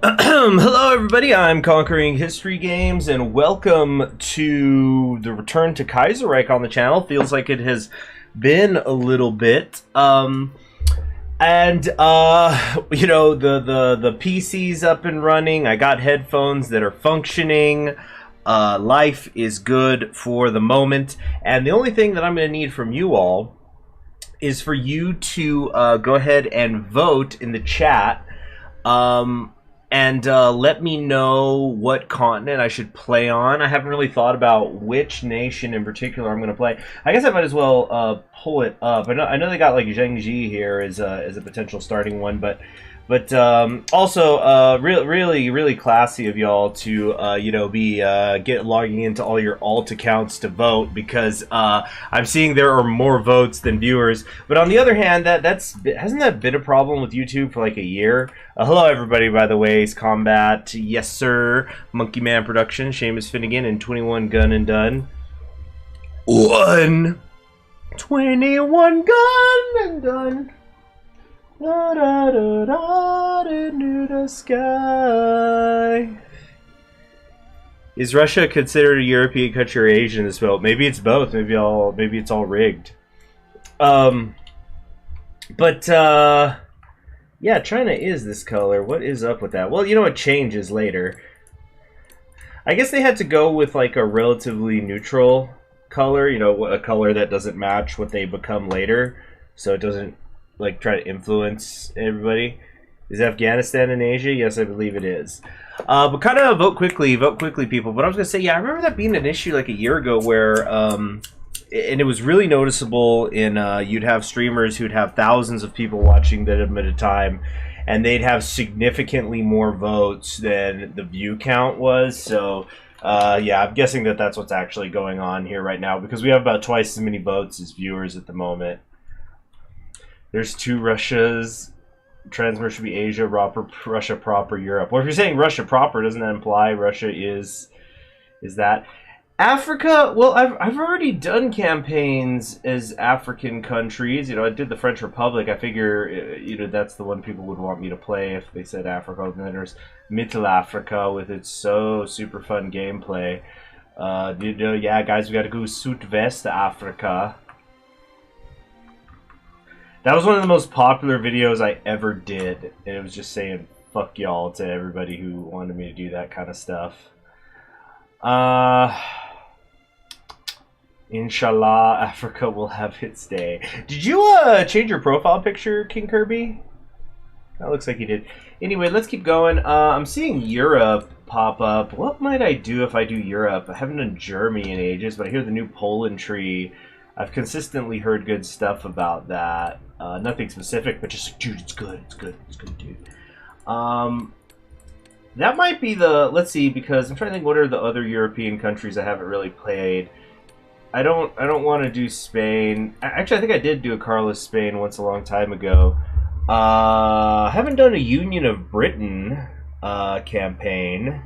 Hello everybody, I'm Conquering History Games, and welcome to the return to Kaiseriech on the channel. Feels like it has been a little bit. You know, the PC's up and running. I got headphones that are functioning. Life is good for the moment. And the only thing that I'm going to need from you all is for you to go ahead and vote in the chat. And let me know what continent I should play on. I haven't really thought about which nation in particular I'm going to play. I guess I might as well pull it up. I know they got like Zhengji here as a potential starting one, but also really classy of y'all to you know, be logging into all your alt accounts to vote, because I'm seeing there are more votes than viewers. But on the other hand, hasn't that been a problem with YouTube for like a year? Hello everybody, by the way. It's Combat, yes sir, Monkey Man Production, Seamus Finnegan, and 21 Gun and Done. 21 Gun and Done. Da, da, da, da, into the sky. Is Russia considered a European country or Asian as well? Maybe it's both. Maybe it's all rigged. Yeah, China is this color. What is up with that? Well, you know, it changes later. I guess they had to go with like a relatively neutral color, you know, a color that doesn't match what they become later, so it doesn't like try to influence everybody. Is Afghanistan in Asia? Yes, I believe it is. But kind of vote quickly, people. But I was gonna say, yeah, I remember that being an issue like a year ago where, and it was really noticeable in, you'd have streamers who'd have thousands of people watching them at a time, and they'd have significantly more votes than the view count was. So, yeah, I'm guessing that that's what's actually going on here right now, because we have about twice as many votes as viewers at the moment. There's two Russias. Transfer should be Asia, Russia proper, Europe. Well, if you're saying Russia proper, doesn't that imply Russia is that? Africa, well, I've already done campaigns as African countries. You know, I did the French Republic. I figure, you know, that's the one people would want me to play if they said Africa. And then there's Mittel Africa with its so super fun gameplay. You know, yeah, guys, we got to go Südwest Africa. That was one of the most popular videos I ever did, and it was just saying fuck y'all to everybody who wanted me to do that kind of stuff. Inshallah, Africa will have its day. Did you change your profile picture, King Kirby? That looks like you did. Anyway, let's keep going. I'm seeing Europe pop up. What might I do if I do Europe? I haven't done Germany in ages, but I hear the new Poland tree. I've consistently heard good stuff about that. Nothing specific, but just, dude, it's good, dude. That might be the, let's see, because I'm trying to think what are the other European countries I haven't really played. I don't want to do Spain. Actually, I think I did do a Carlos Spain once a long time ago. I haven't done a Union of Britain campaign.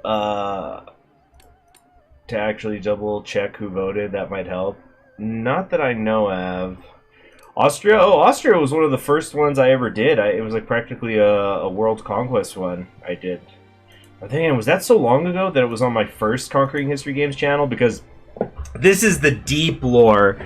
To actually double check who voted, that might help. Not that I know of. Austria? Oh, Austria was one of the first ones I ever did. It was like practically a World Conquest one I did. I'm thinking, was that so long ago that it was on my first Conquering History Games channel? Because this is the deep lore.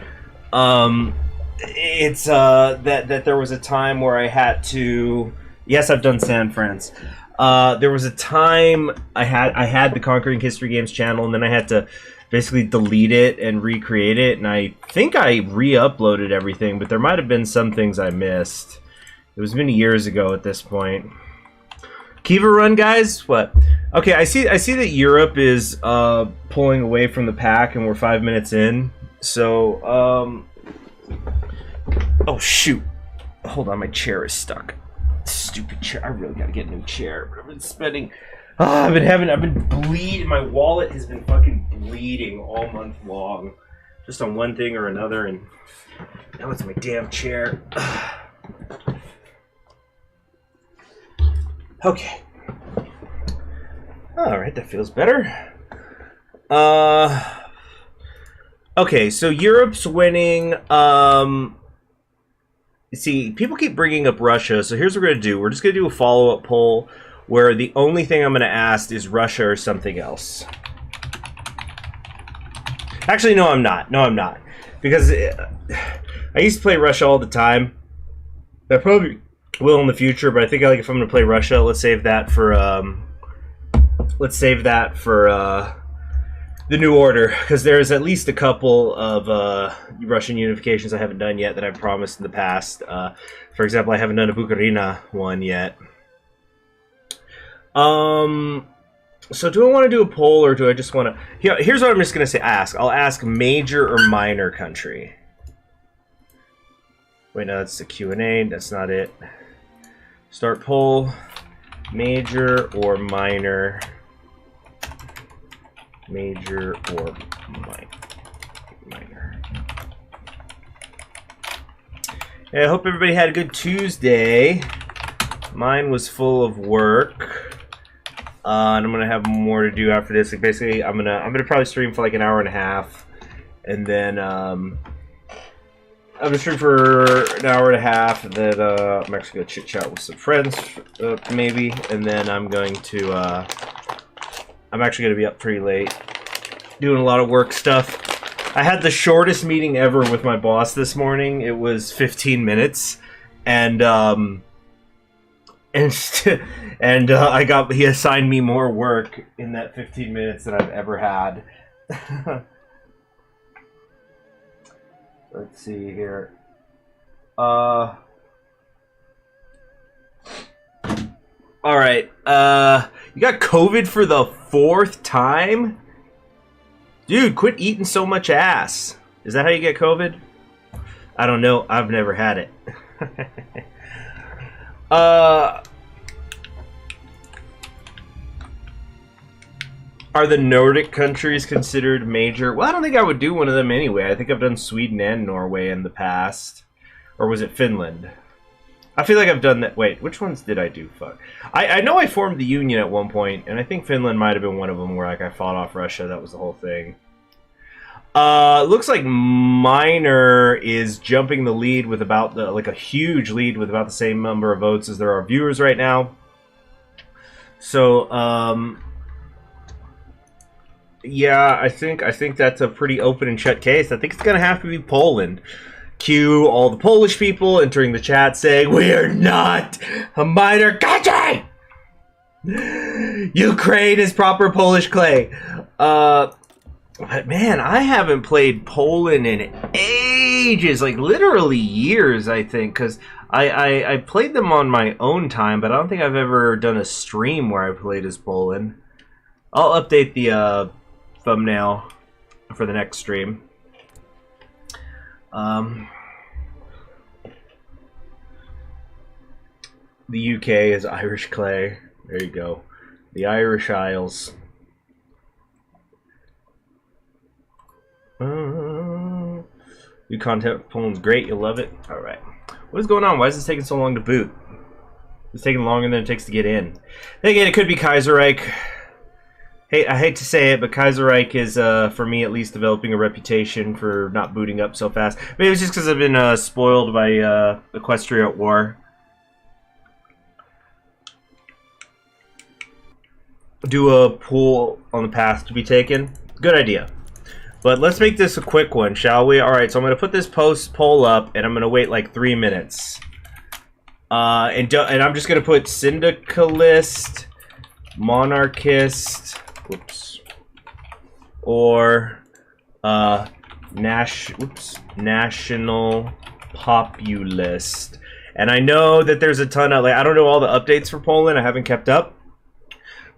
It's that there was a time where I had to... Yes, I've done San France. There was a time I had the Conquering History Games channel, and then I had to basically delete it and recreate it, and I think I re-uploaded everything, but there might have been some things I missed. It was many years ago at this point. Kiva run, guys? What? Okay, I see that Europe is pulling away from the pack, and we're 5 minutes in. So, oh shoot. Hold on, my chair is stuck. Stupid chair. I really gotta get a new chair. I've been spending... I've been bleeding. My wallet has been fucking bleeding all month long. Just on one thing or another, and now it's my damn chair. Okay. Alright, that feels better. Okay, so Europe's winning. see, people keep bringing up Russia, so here's what we're going to do. We're just going to do a follow-up poll where the only thing I'm going to ask is Russia or something else. Actually, no, I'm not. No, I'm not. Because I used to play Russia all the time. I probably will in the future, but I think like if I'm going to play Russia, let's save that for the New Order, because there's at least a couple of Russian unifications I haven't done yet that I've promised in the past. For example, I haven't done a Bukarina one yet. So do I want to do a poll, or do I just want to... Here's what I'm just going to say. I'll ask major or minor country. Wait, no, that's the Q&A. That's not it. Start poll. Major or minor. Major or minor. Yeah, I hope everybody had a good Tuesday. Mine was full of work. And I'm gonna have more to do after this. Like basically, I'm gonna probably stream for like an hour and a half, and then I'm gonna stream for an hour and a half, and then I'm actually gonna chit chat with some friends, maybe, and then I'm actually gonna be up pretty late, doing a lot of work stuff. I had the shortest meeting ever with my boss this morning. It was 15 minutes, and he assigned me more work in that 15 minutes than I've ever had. Let's see here. All right. You got COVID for the 4th time? Dude, quit eating so much ass. Is that how you get COVID? I don't know. I've never had it. Are the Nordic countries considered major? Well, I don't think I would do one of them anyway. I think I've done Sweden and Norway in the past. Or was it Finland? I feel like I've done that. Wait, which ones did I do? Fuck. I know I formed the Union at one point, and I think Finland might have been one of them where like I fought off Russia. That was the whole thing. Looks like minor is jumping the lead with about a huge lead with about the same number of votes as there are viewers right now. So, yeah, I think that's a pretty open and shut case. I think it's gonna have to be Poland. Cue all the Polish people entering the chat saying, "We are not a minor country! Ukraine is proper Polish clay." But man, I haven't played Poland in ages, like literally years, I think, because I played them on my own time, but I don't think I've ever done a stream where I played as Poland. I'll update the thumbnail for the next stream. The UK is Irish clay. There you go. The Irish Isles. New content Poland's great. You'll love it. All right. What is going on? Why is this taking so long to boot? It's taking longer than it takes to get in. Then again, it could be Kaiseriech. Hey, I hate to say it, but Kaiseriech is, for me at least, developing a reputation for not booting up so fast. Maybe it's just because I've been spoiled by Equestria at War. Do a poll on the path to be taken. Good idea. But let's make this a quick one, shall we? Alright, so I'm going to put this poll up, and I'm going to wait like 3 minutes. And I'm just going to put syndicalist, monarchist, whoops, or national populist. And I know that there's a ton of, like, I don't know all the updates for Poland. I haven't kept up.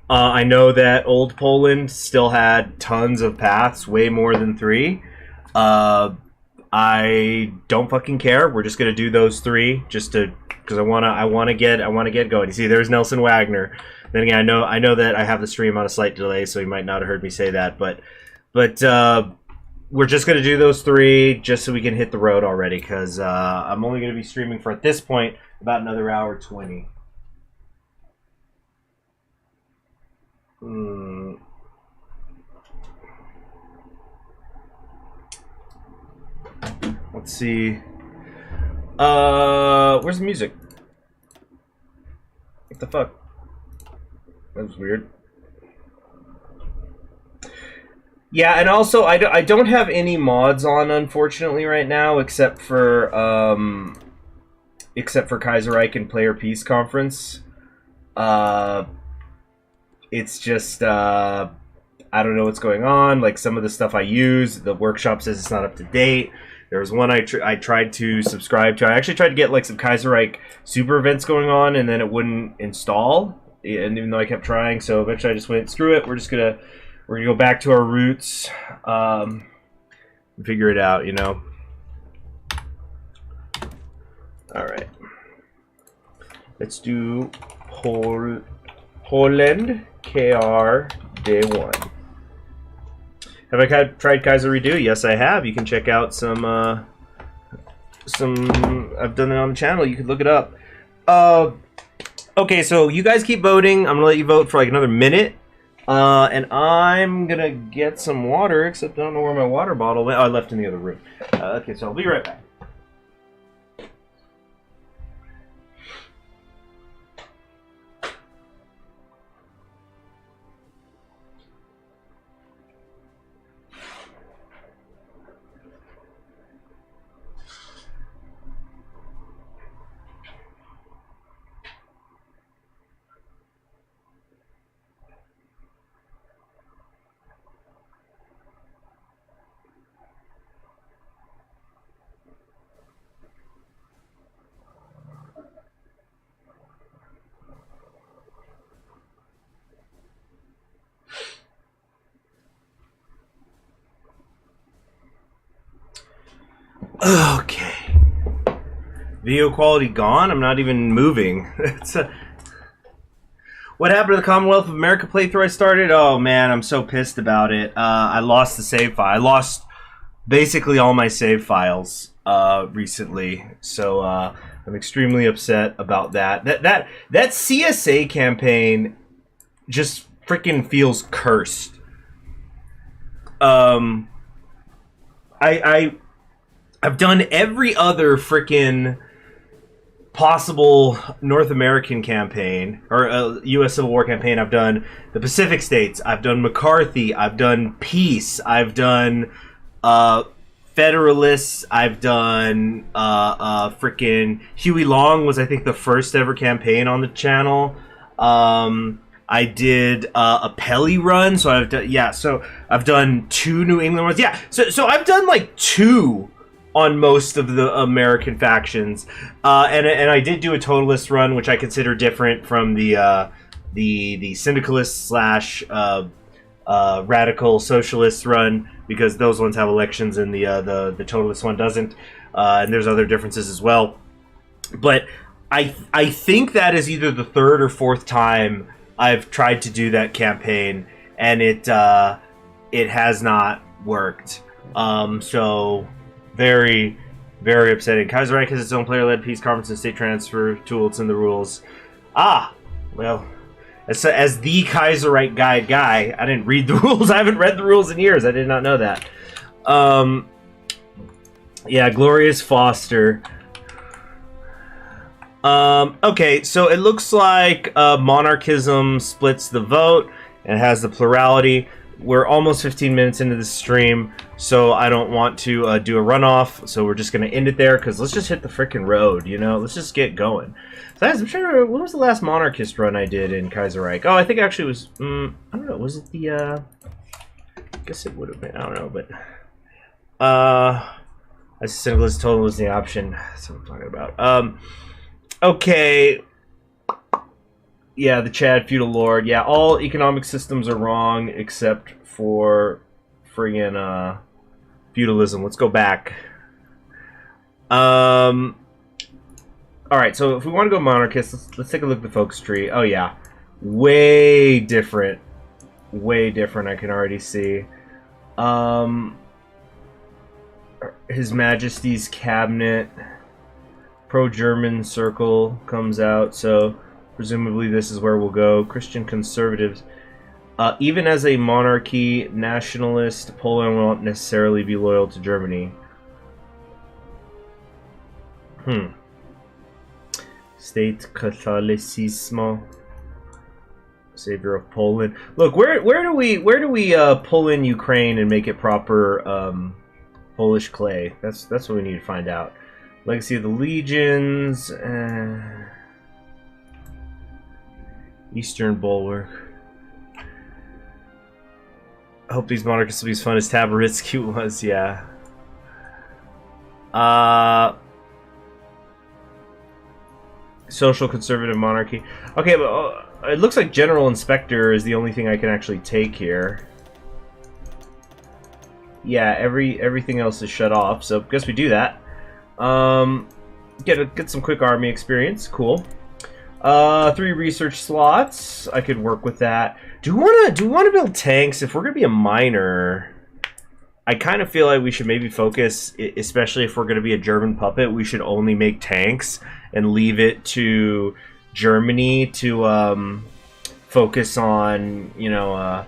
I know that old Poland still had tons of paths, way more than 3. I don't fucking care. We're just gonna do those 3, just to, because I wanna get going. You see, there's Nelson Wagner. Then again, I know that I have the stream on a slight delay, so you might not have heard me say that, but we're just gonna do those 3 just so we can hit the road already, because I'm only gonna be streaming for, at this point, about another hour 20. Let's see. Where's the music? What the fuck? That was weird. Yeah, and also I don't have any mods on, unfortunately, right now, except for Kaiseriech and Player Peace Conference. It's just I don't know what's going on. Like, some of the stuff I use, the workshop says it's not up to date. There was one I tried to subscribe to. I actually tried to get like some Kaiseriech super events going on, and then it wouldn't install. And even though I kept trying, so eventually I just went, screw it. We're gonna go back to our roots, and figure it out, you know. All right, let's do Poland KR Day 1. Have I tried Kaiser Redo? Yes, I have. You can check out some. I've done it on the channel. You can look it up. Okay, so you guys keep voting. I'm gonna let you vote for like another minute, and I'm gonna get some water. Except I don't know where my water bottle went. Oh, I left in the other room. Okay, so I'll be right back. Okay. Video quality gone? I'm not even moving. What happened to the Commonwealth of America playthrough I started? Oh man, I'm so pissed about it. I lost the save file. I lost basically all my save files recently. So I'm extremely upset about that. That CSA campaign just freaking feels cursed. I've done every other freaking possible North American campaign or U.S. Civil War campaign. I've done the Pacific States. I've done McCarthy. I've done Peace. I've done Federalists. I've done freaking Huey Long was, I think, the first ever campaign on the channel. I did a Pelly run, so I've done So I've done 2 New England ones. Yeah, so I've done like 2 on most of the American factions, and I did do a Totalist run, which I consider different from the Syndicalist / Radical Socialist run, because those ones have elections and the Totalist one doesn't, and there's other differences as well. But I think that is either the 3rd or 4th time I've tried to do that campaign, and it has not worked. So very, very upsetting. Kaiseriech has its own player-led peace conference and state transfer tool. It's in the rules. Well, as the Kaiseriech guy, I didn't read the rules. I haven't read the rules in years. I did not know that. Yeah, Glorious Foster. Okay, so it looks like monarchism splits the vote and has the plurality. We're almost 15 minutes into the stream, so I don't want to do a runoff, so we're just going to end it there, because let's just hit the freaking road, you know? Let's just get going. So I'm sure, when was the last monarchist run I did in Kaiseriech? Oh, I think actually it was, I don't know, was it the, I guess it would have been, I don't know, but, as a syndicalist total was the option. That's what I'm talking about. Okay. Yeah, the Chad feudal lord. Yeah, all economic systems are wrong except for friggin' feudalism. Let's go back. Alright, so if we want to go monarchist, let's take a look at the folks tree. Oh yeah. Way different. Way different, I can already see. His Majesty's cabinet. Pro-German circle comes out, so presumably this is where we'll go. Christian conservatives. Even as a monarchy nationalist, Poland will not necessarily be loyal to Germany. Hmm. State Catholicismo. Savior of Poland. Look, where do we pull in Ukraine and make it proper Polish clay? That's what we need to find out. Legacy of the Legions. Eastern Bulwark. I hope these monarchies will be as fun as Tabaritsky was. Yeah. Social conservative monarchy. Okay, but it looks like General Inspector is the only thing I can actually take here. Yeah, everything else is shut off, so I guess we do that. Get some quick army experience. Cool. 3 research slots. I could work with that. Do we wanna build tanks? If we're gonna be a miner, I kind of feel like we should maybe focus, especially if we're gonna be a German puppet, we should only make tanks and leave it to Germany to focus on, you know.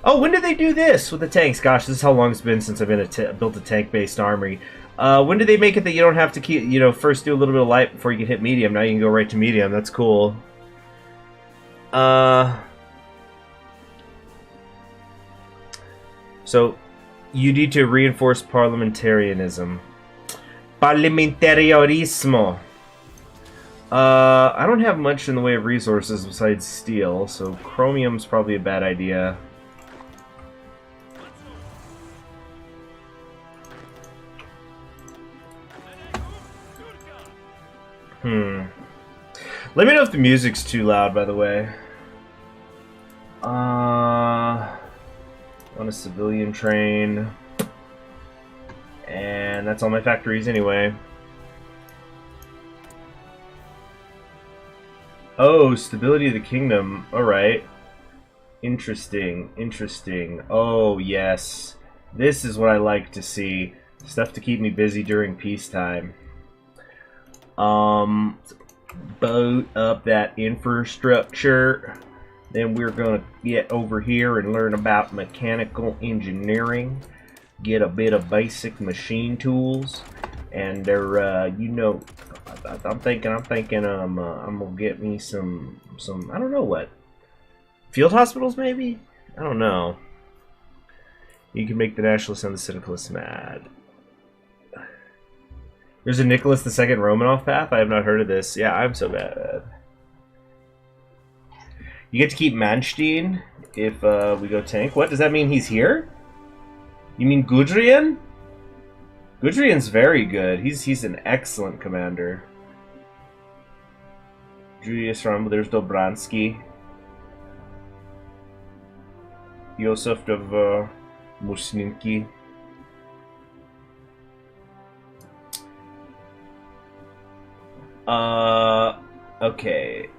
Oh, when did they do this with the tanks? Gosh, this is how long it's been since I've been built a tank-based army. When did they make it that you don't have to keep, you know, first do a little bit of light before you can hit medium? Now you can go right to medium. That's cool. So, you need to reinforce parliamentarianism. Parlamentarismo. I don't have much in the way of resources besides steel, so chromium's probably a bad idea. Let me know if the music's too loud, by the way. On a civilian train. And that's all my factories anyway. Oh, stability of the kingdom. Alright. Interesting. Interesting. Oh, yes. This is what I like to see. Stuff to keep me busy during peacetime. Boat up that infrastructure. Then we're gonna get over here and learn about mechanical engineering. Get a bit of basic machine tools, and they're you know, I'm thinking I'm gonna get me some I don't know what, field hospitals maybe. I don't know. You can make the nationalists and the syndicalists mad. There's a Nicholas II Romanov path. I have not heard of this. Yeah, I'm so bad. You get to keep Manstein if we go tank. What does that mean? He's here? You mean Gudrian? Gudrian's very good. He's an excellent commander. Julius Rumble. There's Dobransky. Yosef of Musninki. Okay.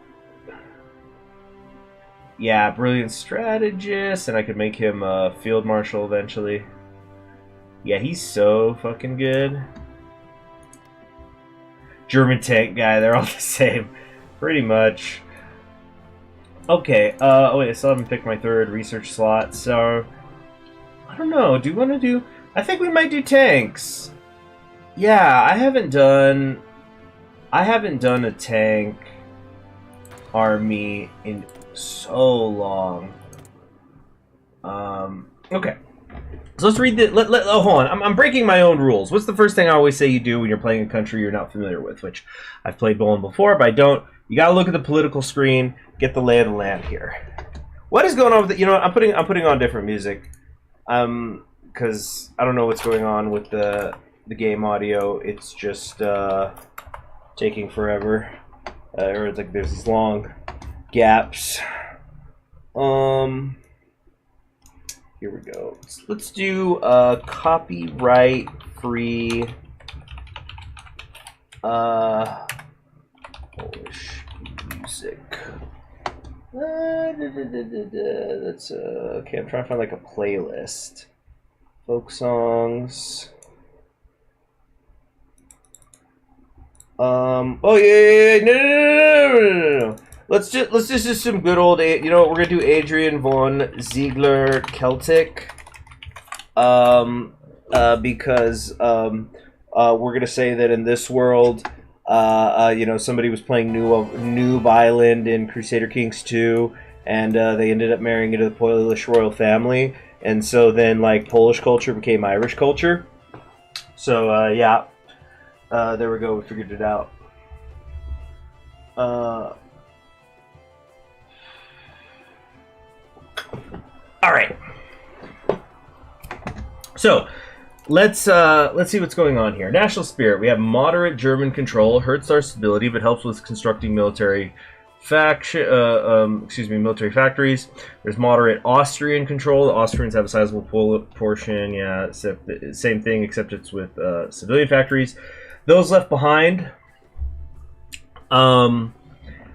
Yeah, brilliant strategist, and I could make him a field marshal eventually. Yeah, he's so fucking good. German tank guy, they're all the same. Pretty much. Okay, oh wait, I still haven't picked my 3rd research slot, so... I don't know, do you want to do... I think we might do tanks. Yeah, I haven't done a tank army in so long. Okay. So let's read the... oh, hold on. I'm breaking my own rules. What's the first thing I always say you do when you're playing a country you're not familiar with? Which I've played Poland before, but I don't. You gotta look at the political screen, get the lay of the land here. What is going on with it? You know what? I'm putting on different music. Because I don't know what's going on with the game audio. It's just taking forever. Or it's like there's these long gaps. Here we go. Let's do copyright free Polish music. That's okay. I'm trying to find like a playlist. Folk songs. Oh yeah, no. Let's just do some good old, you know what, we're gonna do Adrian von Ziegler Celtic, because we're gonna say that in this world, You know, somebody was playing Noob Island in Crusader Kings 2, and they ended up marrying into the Polish royal family, and so then like Polish culture became Irish culture. So yeah, there we go. We figured it out. All right. So let's see what's going on here. National spirit. We have moderate German control, hurts our stability, but helps with constructing military military factories. There's moderate Austrian control. The Austrians have a sizable portion. Yeah, same thing, except it's with civilian factories. Those left behind.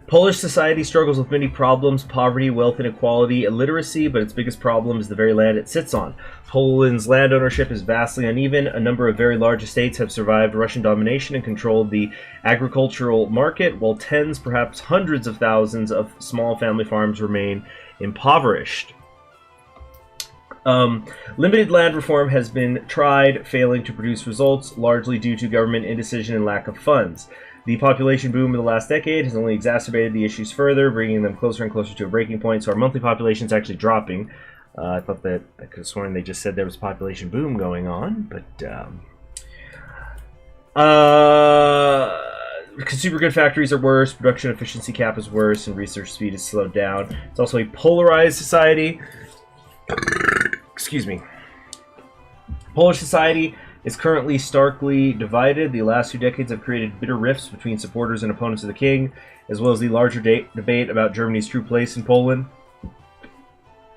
Polish society struggles with many problems: poverty, wealth inequality, illiteracy, but its biggest problem is the very land it sits on. Poland's land ownership is vastly uneven. A number of very large estates have survived Russian domination and controlled the agricultural market, while tens, perhaps hundreds of thousands of small family farms remain impoverished. Limited land reform has been tried, failing to produce results, largely due to government indecision and lack of funds. The population boom of the last decade has only exacerbated the issues further, bringing them closer and closer to a breaking point. So our monthly population is actually dropping. I thought that I could have sworn they just said there was a population boom going on, but consumer good factories are worse, production efficiency cap is worse, and research speed is slowed down. It's also a polarized society. Excuse me. Polish society is currently starkly divided. The last 2 decades have created bitter rifts between supporters and opponents of the king, as well as the larger debate about Germany's true place in Poland.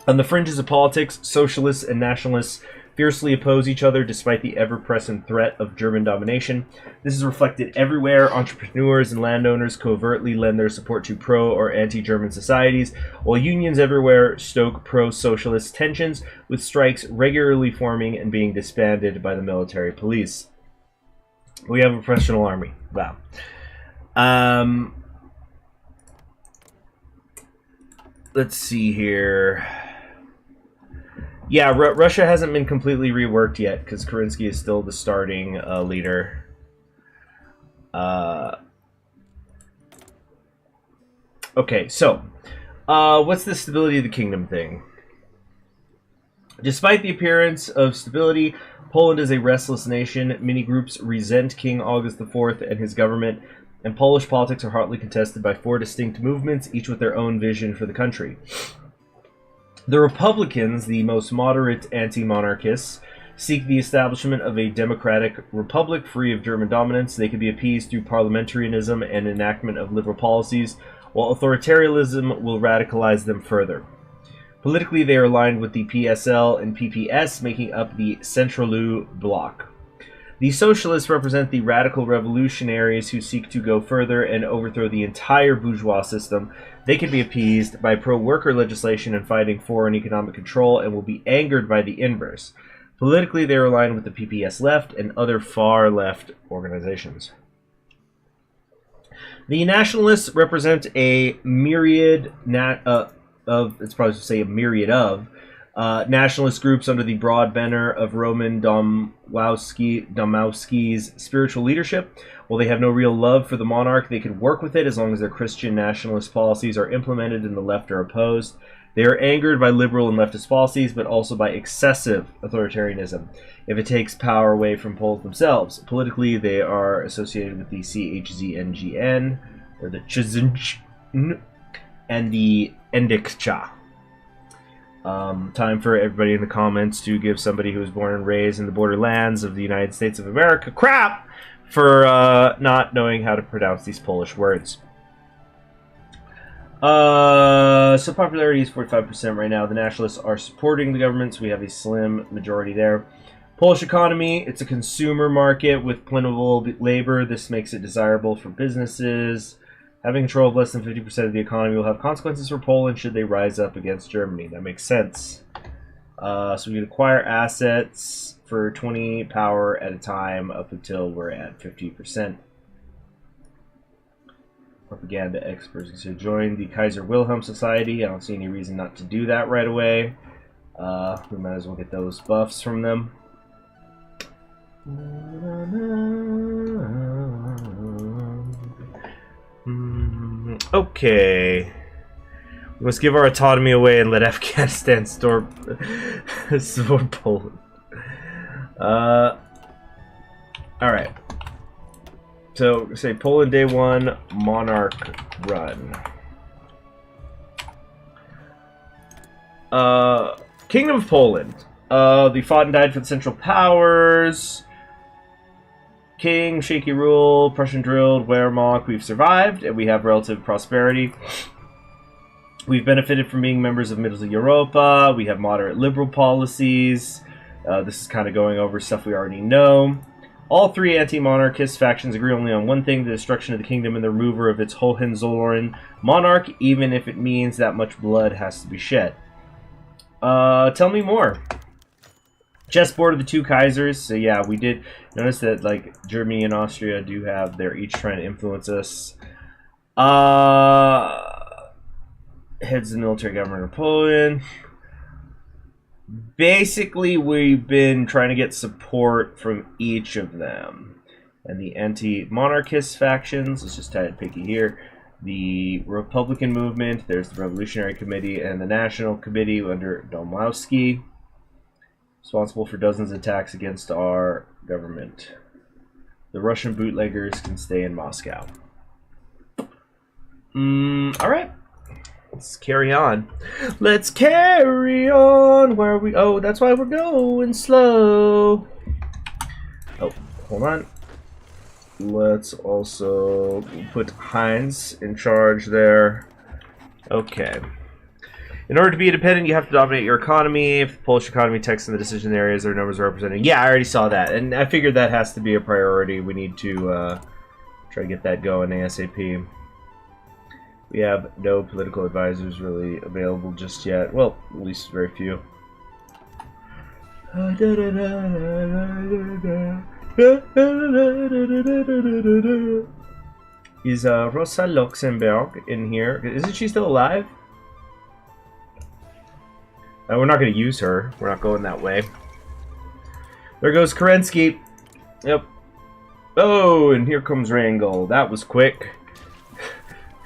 On the fringes of politics, socialists and nationalists fiercely oppose each other despite the ever-present threat of German domination. This is reflected everywhere. Entrepreneurs and landowners covertly lend their support to pro- or anti-German societies, while unions everywhere stoke pro-socialist tensions, with strikes regularly forming and being disbanded by the military police. We have a professional army. Wow. Let's see here. Yeah, Russia hasn't been completely reworked yet because Kerensky is still the starting leader. Okay, so what's the stability of the kingdom thing? Despite the appearance of stability, Poland is a restless nation. Many groups resent King August IV and his government, and Polish politics are hotly contested by 4 distinct movements, each with their own vision for the country. The Republicans, the most moderate anti-monarchists, seek the establishment of a democratic republic free of German dominance. They can be appeased through parliamentarism and enactment of liberal policies, while authoritarianism will radicalize them further. Politically, they are aligned with the PSL and PPS, making up the Centralu bloc. The socialists represent the radical revolutionaries who seek to go further and overthrow the entire bourgeois system. They can be appeased by pro-worker legislation and fighting foreign economic control, and will be angered by the inverse. Politically, they are aligned with the PPS left and other far-left organizations. The nationalists represent a myriad nationalist groups under the broad banner of Roman Domowski's spiritual leadership. While they have no real love for the monarch, they can work with it as long as their Christian nationalist policies are implemented and the left are opposed. They are angered by liberal and leftist policies, but also by excessive authoritarianism if it takes power away from Poles themselves. Politically, they are associated with the CHZNGN, or the CHZN, and the Endikcha. Time for everybody in the comments to give somebody who was born and raised in the borderlands of the United States of America crap for not knowing how to pronounce these Polish words. So popularity is 45% right now. The nationalists are supporting the government, so we have a slim majority there. Polish economy, it's a consumer market with plentiful labor. This makes it desirable for businesses. Having control of less than 50% of the economy will have consequences for Poland should they rise up against Germany. That makes sense. So we can acquire assets for 20 power at a time up until we're at 50%. Propaganda experts. So join the Kaiser Wilhelm Society. I don't see any reason not to do that right away. We might as well get those buffs from them. Okay. We must give our autonomy away and let Afghanistan store Poland. Alright. So, say Poland day 1, monarch run. Kingdom of Poland. They fought and died for the Central Powers. King, shaky rule, Prussian drilled, Wehrmacht. We've survived, and we have relative prosperity. We've benefited from being members of Middle Europa. We have moderate liberal policies. This is kind of going over stuff we already know. All three anti-monarchist factions agree only on one thing: the destruction of the kingdom and the removal of its Hohenzollern monarch, even if it means that much blood has to be shed. Tell me more. Chessboard of the two Kaisers. So yeah, we did notice that like Germany and Austria do have, they're each trying to influence us. Heads of the military government of Poland. Basically, we've been trying to get support from each of them. And the anti-monarchist factions, let's just tie it picky here. The Republican movement, there's the Revolutionary Committee, and the National Committee under Domowski, responsible for dozens of attacks against our government. The Russian bootleggers can stay in Moscow. Alright. Let's carry on. Let's carry on. Where are we? Oh, that's why we're going slow. Oh, hold on. Let's also put Heinz in charge there. Okay. In order to be independent, you have to dominate your economy. If the Polish economy text in the decision areas, their numbers are represented. Yeah, I already saw that. And I figured that has to be a priority. We need to try to get that going ASAP. We have no political advisors really available just yet. Well, at least very few. Is Rosa Luxemburg in here? Isn't she still alive? We're not going to use her. We're not going that way. There goes Kerensky. Yep. Oh, and here comes Wrangel. That was quick.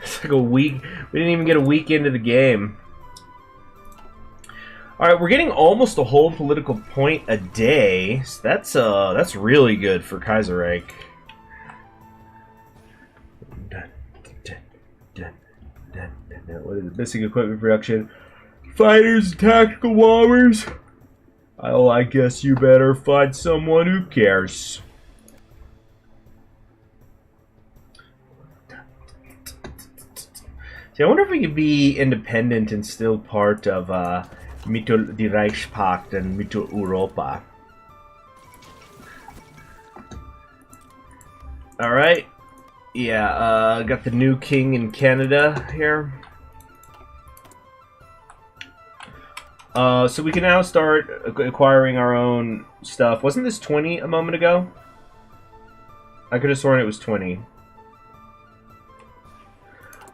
It's like a week. We didn't even get a week into the game. Alright, we're getting almost a whole political point a day. So that's really good for Kaiseriech. What is it? Missing equipment production. Fighters, tactical bombers. Oh, I guess you better find someone who cares. See, I wonder if we could be independent and still part of the Reichspakt and Mitteleuropa. Alright. Yeah, got the new king in Canada here. So we can now start acquiring our own stuff. Wasn't this 20 a moment ago? I could have sworn it was 20.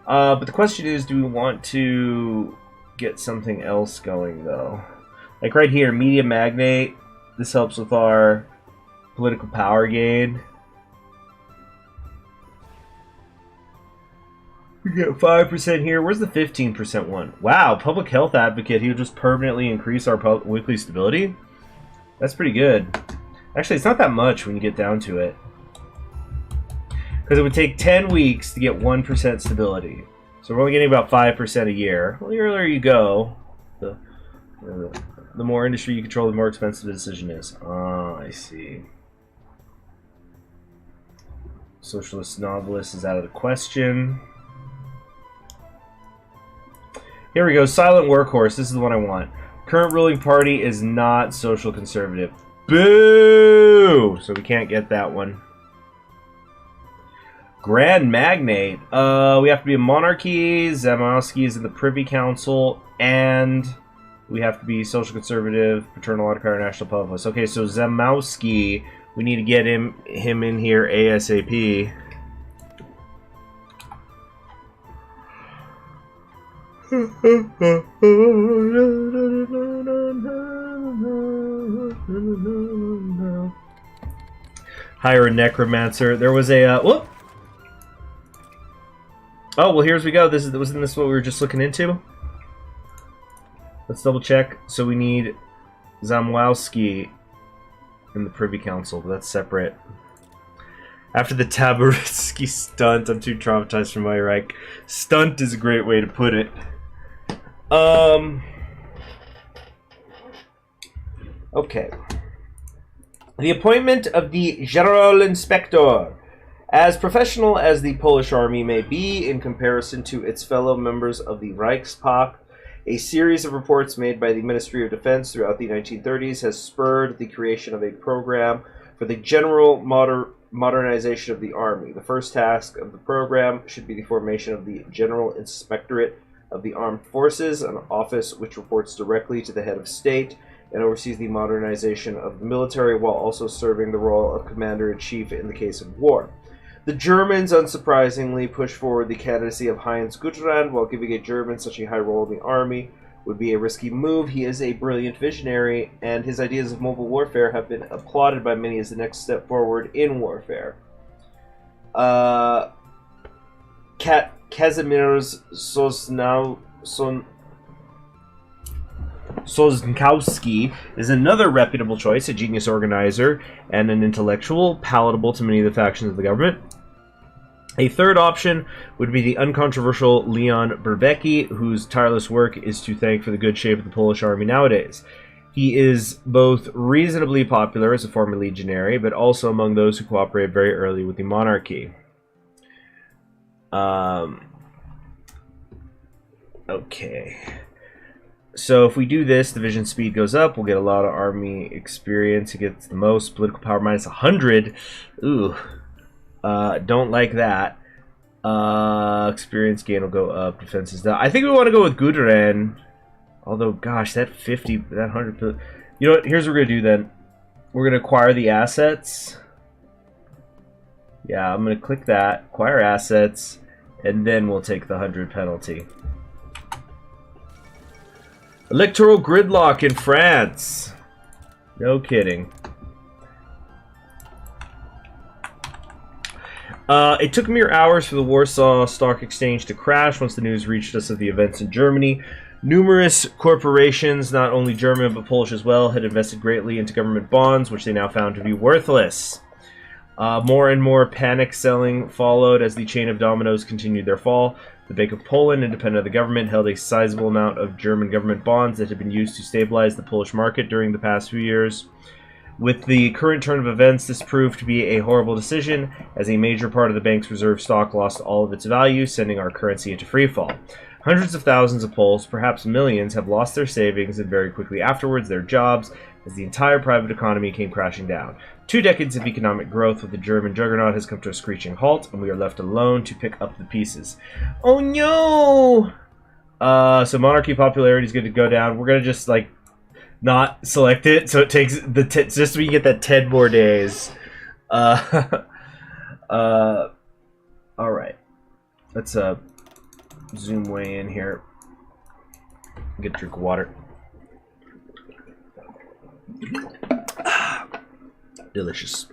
But the question is, do we want to get something else going, though? Like right here, media magnate. This helps with our political power gain. We get 5% here. Where's the 15% one? Wow, public health advocate. He would just permanently increase our weekly stability. That's pretty good. Actually, it's not that much when you get down to it. Because it would take 10 weeks to get 1% stability. So we're only getting about 5% a year. Well, the earlier you go, the more industry you control, the more expensive the decision is. Oh, I see. Socialist novelist is out of the question. Here we go. Silent workhorse. This is the one I want. Current ruling party is not social conservative. Boo! So we can't get that one. Grand Magnate. We have to be a monarchy. Zamoski is in the Privy Council. And we have to be social conservative, paternal autocrat, national public. Okay, so Zamoski, we need to get him in here ASAP. Hire a necromancer. There was a whoop. Oh, well, here's we go. Wasn't this what we were just looking into? Let's double check. So we need Zamwowski in the Privy Council, but that's separate. After the Tabaritsky stunt, I'm too traumatized from my Reich. Stunt is a great way to put it. Okay. The appointment of the General Inspector. As professional as the Polish army may be in comparison to its fellow members of the Reichspakt, a series of reports made by the Ministry of Defense throughout the 1930s has spurred the creation of a program for the general modernization of the army. The first task of the program should be the formation of the General Inspectorate of the Armed Forces, an office which reports directly to the head of state and oversees the modernization of the military while also serving the role of commander-in-chief in the case of war. The Germans, unsurprisingly, pushed forward the candidacy of Heinz Gudrun, while giving a German such a high role in the army would be a risky move. He is a brilliant visionary, and his ideas of mobile warfare have been applauded by many as the next step forward in warfare. Kazimierz Sosnkowski is another reputable choice, a genius organizer and an intellectual, palatable to many of the factions of the government. A third option would be the uncontroversial Leon Berbecki, whose tireless work is to thank for the good shape of the Polish army nowadays. He is both reasonably popular as a former legionary, but also among those who cooperated very early with the monarchy. Okay. So if we do this, division speed goes up. We'll get a lot of army experience. He gets the most. Political power minus 100. Ooh. Don't like that. Experience gain will go up. Defense is down. I think we want to go with Gudrun. Although, gosh, that 50, that 100. You know what? Here's what we're going to do then. We're going to acquire the assets. Yeah, I'm going to click that. Acquire assets. And then we'll take the 100 penalty. Electoral gridlock in France. No kidding. It took mere hours for the Warsaw Stock Exchange to crash once the news reached us of the events in Germany. Numerous corporations, not only German but Polish as well, had invested greatly into government bonds, which they now found to be worthless. More and more panic selling followed as the chain of dominoes continued their fall. The Bank of Poland, independent of the government, held a sizable amount of German government bonds that had been used to stabilize the Polish market during the past few years. With the current turn of events, this proved to be a horrible decision, as a major part of the bank's reserve stock lost all of its value, sending our currency into freefall. Hundreds of thousands of Poles, perhaps millions, have lost their savings and very quickly afterwards their jobs, as the entire private economy came crashing down. 2 decades of economic growth with the German juggernaut has come to a screeching halt, and we are left alone to pick up the pieces. Oh no! So monarchy popularity is going to go down. We're going to just, like, not select it, so it takes the just so we can get that 10 more days. Alright. Let's zoom way in here. Get a drink of water. Delicious.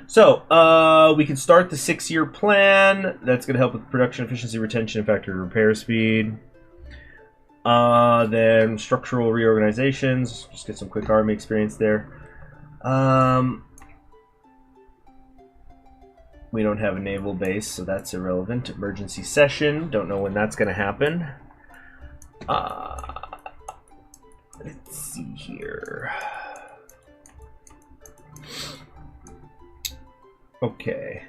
So, we can start the 6-year plan. That's going to help with production efficiency, retention, and factory repair speed. Then structural reorganizations. Just get some quick army experience there. We don't have a naval base, so that's irrelevant. Emergency session. Don't know when that's going to happen. Let's see here. Okay.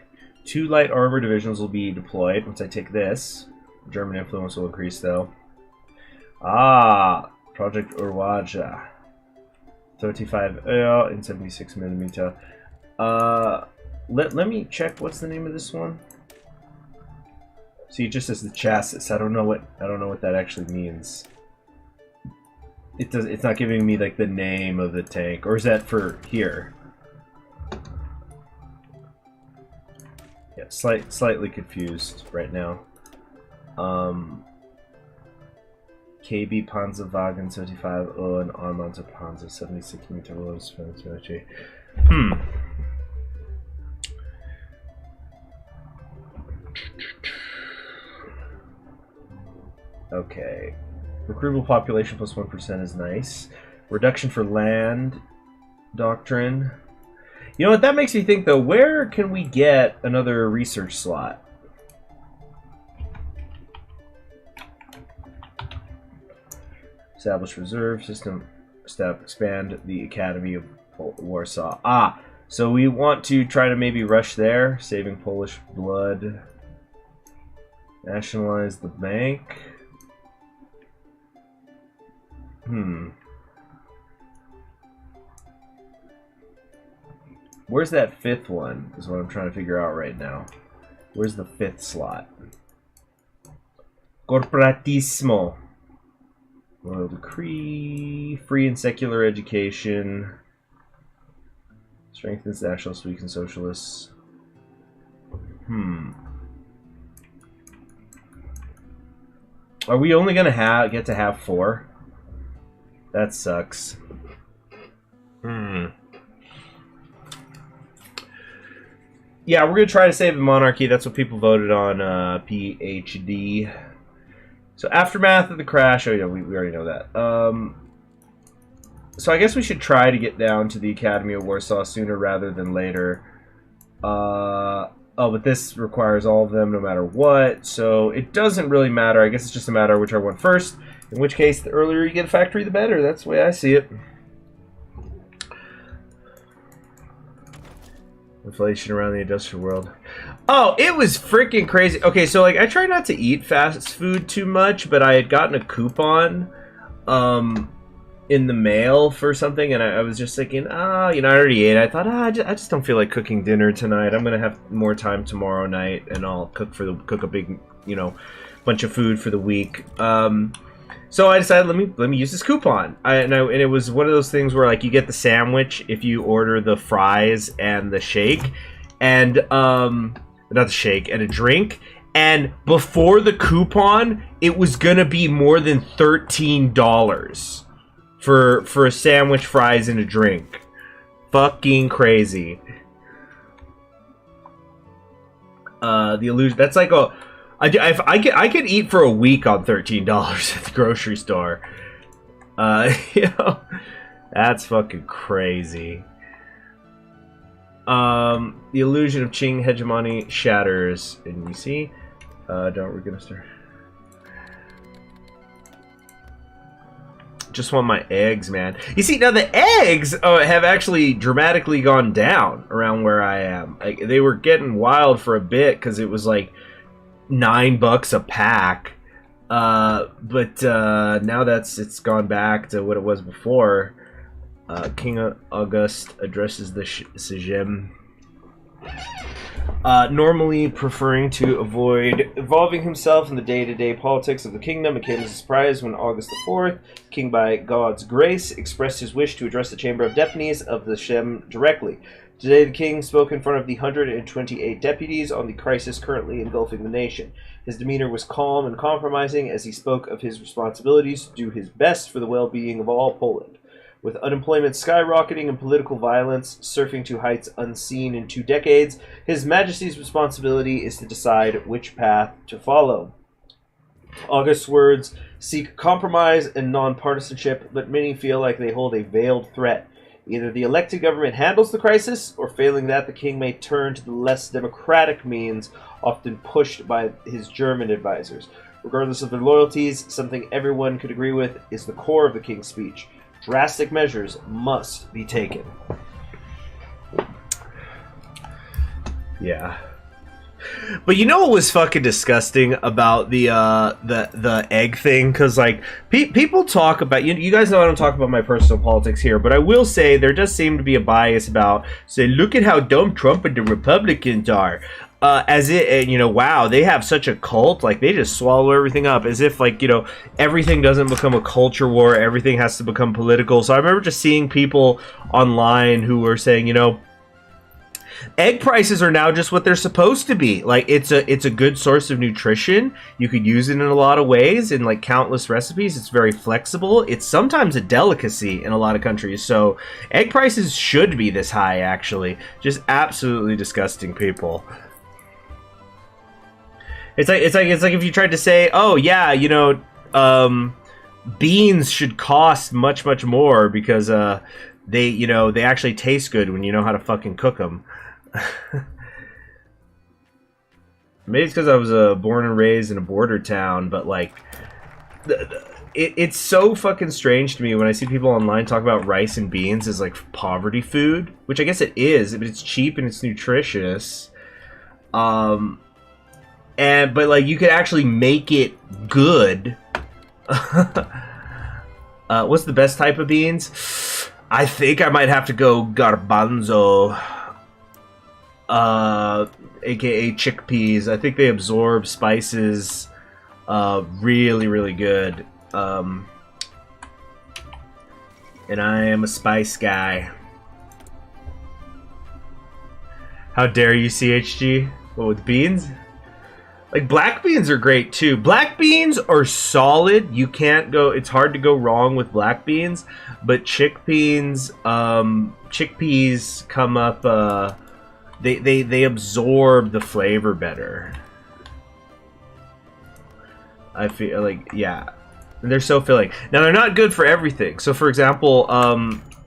2 light armor divisions will be deployed once I take this. German influence will increase, though. Project Urwaja. 35 and 76 millimeter. Let me check what's the name of this one. See, it just says the chassis. I don't know what that actually means. It's not giving me like the name of the tank, or is that for here? Yeah, slightly confused right now. KB Panzerwagen 35 and Armante Panzer 76 Meter. Okay. Recruitable population plus 1% is nice. Reduction for land doctrine. You know what? That makes me think, though, where can we get another research slot? Establish reserve system. Expand the Academy of Warsaw. Ah, so we want to try to maybe rush there, saving Polish blood. Nationalize the bank. Where's that fifth one, is what I'm trying to figure out right now. Where's the fifth slot? Corporatismo. Royal decree. Free and secular education. Strengthens nationalists, weakens socialists. Are we only gonna get to have 4? That sucks. Yeah, we're gonna try to save the monarchy. That's what people voted on. PhD. So aftermath of the crash. Oh yeah, we already know that. So I guess we should try to get down to the Academy of Warsaw sooner rather than later. Oh, but this requires all of them no matter what, so it doesn't really matter. I guess it's just a matter of which I want first. In which case, the earlier you get a factory, the better. That's the way I see it. Inflation around the industrial world. Oh, it was freaking crazy. Okay, so like I try not to eat fast food too much, but I had gotten a coupon in the mail for something, and I was just thinking, I already ate. I thought, I just don't feel like cooking dinner tonight. I'm gonna have more time tomorrow night, and I'll cook a big, bunch of food for the week. So I decided, let me use this coupon. And it was one of those things where like you get the sandwich if you order the fries and the shake, and not the shake and a drink. And before the coupon, it was gonna be more than $13 for a sandwich, fries, and a drink. Fucking crazy. The illusion. That's like I could eat for a week on $13 at the grocery store. That's fucking crazy. The illusion of Qing hegemony shatters. And you see, we're gonna start. Just want my eggs, man. You see, now the eggs have actually dramatically gone down around where I am. Like, they were getting wild for a bit because it was like $9 a pack, but now it's gone back to what it was before. King August addresses the Sejm, normally preferring to avoid involving himself in the day-to-day politics of the kingdom. It came as a surprise when August the 4th, king by God's grace, expressed his wish to address the Chamber of Deputies of the Sejm directly. Today, the king spoke in front of the 128 deputies on the crisis currently engulfing the nation. His demeanor was calm and compromising as he spoke of his responsibilities to do his best for the well-being of all Poland. With unemployment skyrocketing and political violence surfing to heights unseen in 2 decades, His Majesty's responsibility is to decide which path to follow. August's words seek compromise and non-partisanship, but many feel like they hold a veiled threat. Either the elected government handles the crisis, or failing that, the king may turn to the less democratic means often pushed by his German advisors. Regardless of their loyalties, something everyone could agree with is the core of the king's speech. Drastic measures must be taken. Yeah. But you know what was fucking disgusting about the egg thing? Because like people talk about you guys know I don't talk about my personal politics here, but I will say there does seem to be a bias about say look at how dumb Trump and the Republicans are. As it, wow, they have such a cult, like they just swallow everything up, as if like everything doesn't become a culture war, everything has to become political. So I remember just seeing people online who were saying, egg prices are now just what they're supposed to be. Like it's a good source of nutrition. You could use it in a lot of ways in like countless recipes. It's very flexible. It's sometimes a delicacy in a lot of countries. So egg prices should be this high, actually. Just absolutely disgusting people. It's like if you tried to say, oh yeah, beans should cost much more because they actually taste good when you know how to fucking cook them. Maybe it's because I was born and raised in a border town, but like, it's so fucking strange to me when I see people online talk about rice and beans as like poverty food, which I guess it is, but it's cheap and it's nutritious. But like you could actually make it good. What's the best type of beans? I think I might have to go garbanzo. AKA chickpeas. I think they absorb spices really good. And I am a spice guy. How dare you, CHG? What, with beans? Like, black beans are great too. Black beans are solid. You can't go, it's hard to go wrong with black beans. But chickpeas come up, they absorb the flavor better. I feel like, yeah. And they're so filling. Now, they're not good for everything. So, for example,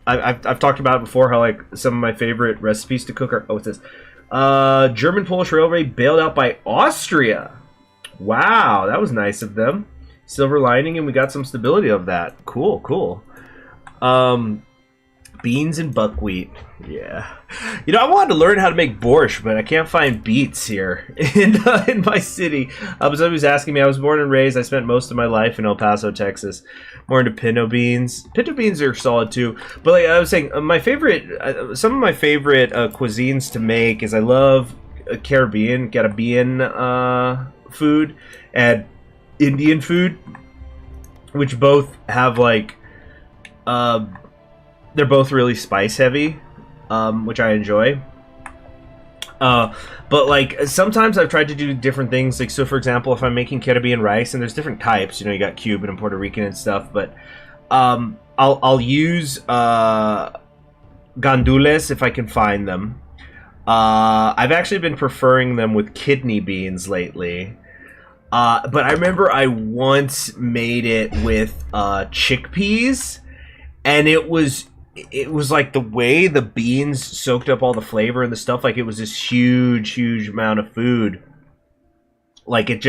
I've talked about before how, like, some of my favorite recipes to cook are... Oh, what's this? German-Polish Railway bailed out by Austria. Wow, that was nice of them. Silver lining, and we got some stability of that. Cool, cool. Beans and buckwheat. Yeah. You know, I wanted to learn how to make borscht, but I can't find beets here in my city. Somebody was asking me. I was born and raised. I spent most of my life in El Paso, Texas. More into pinto beans. Pinto beans are solid too. But like I was saying, my favorite, some of my favorite cuisines to make is I love Caribbean food and Indian food, which both have like, they're both really spice heavy, which I enjoy. But like sometimes I've tried to do different things. Like, so for example, if I'm making Caribbean rice, and there's different types, you know, you got Cuban and Puerto Rican and stuff, but I'll use gandules if I can find them. I've actually been preferring them with kidney beans lately. But I remember I once made it with chickpeas, and it was like the way the beans soaked up all the flavor and the stuff, like it was this huge amount of food. Like it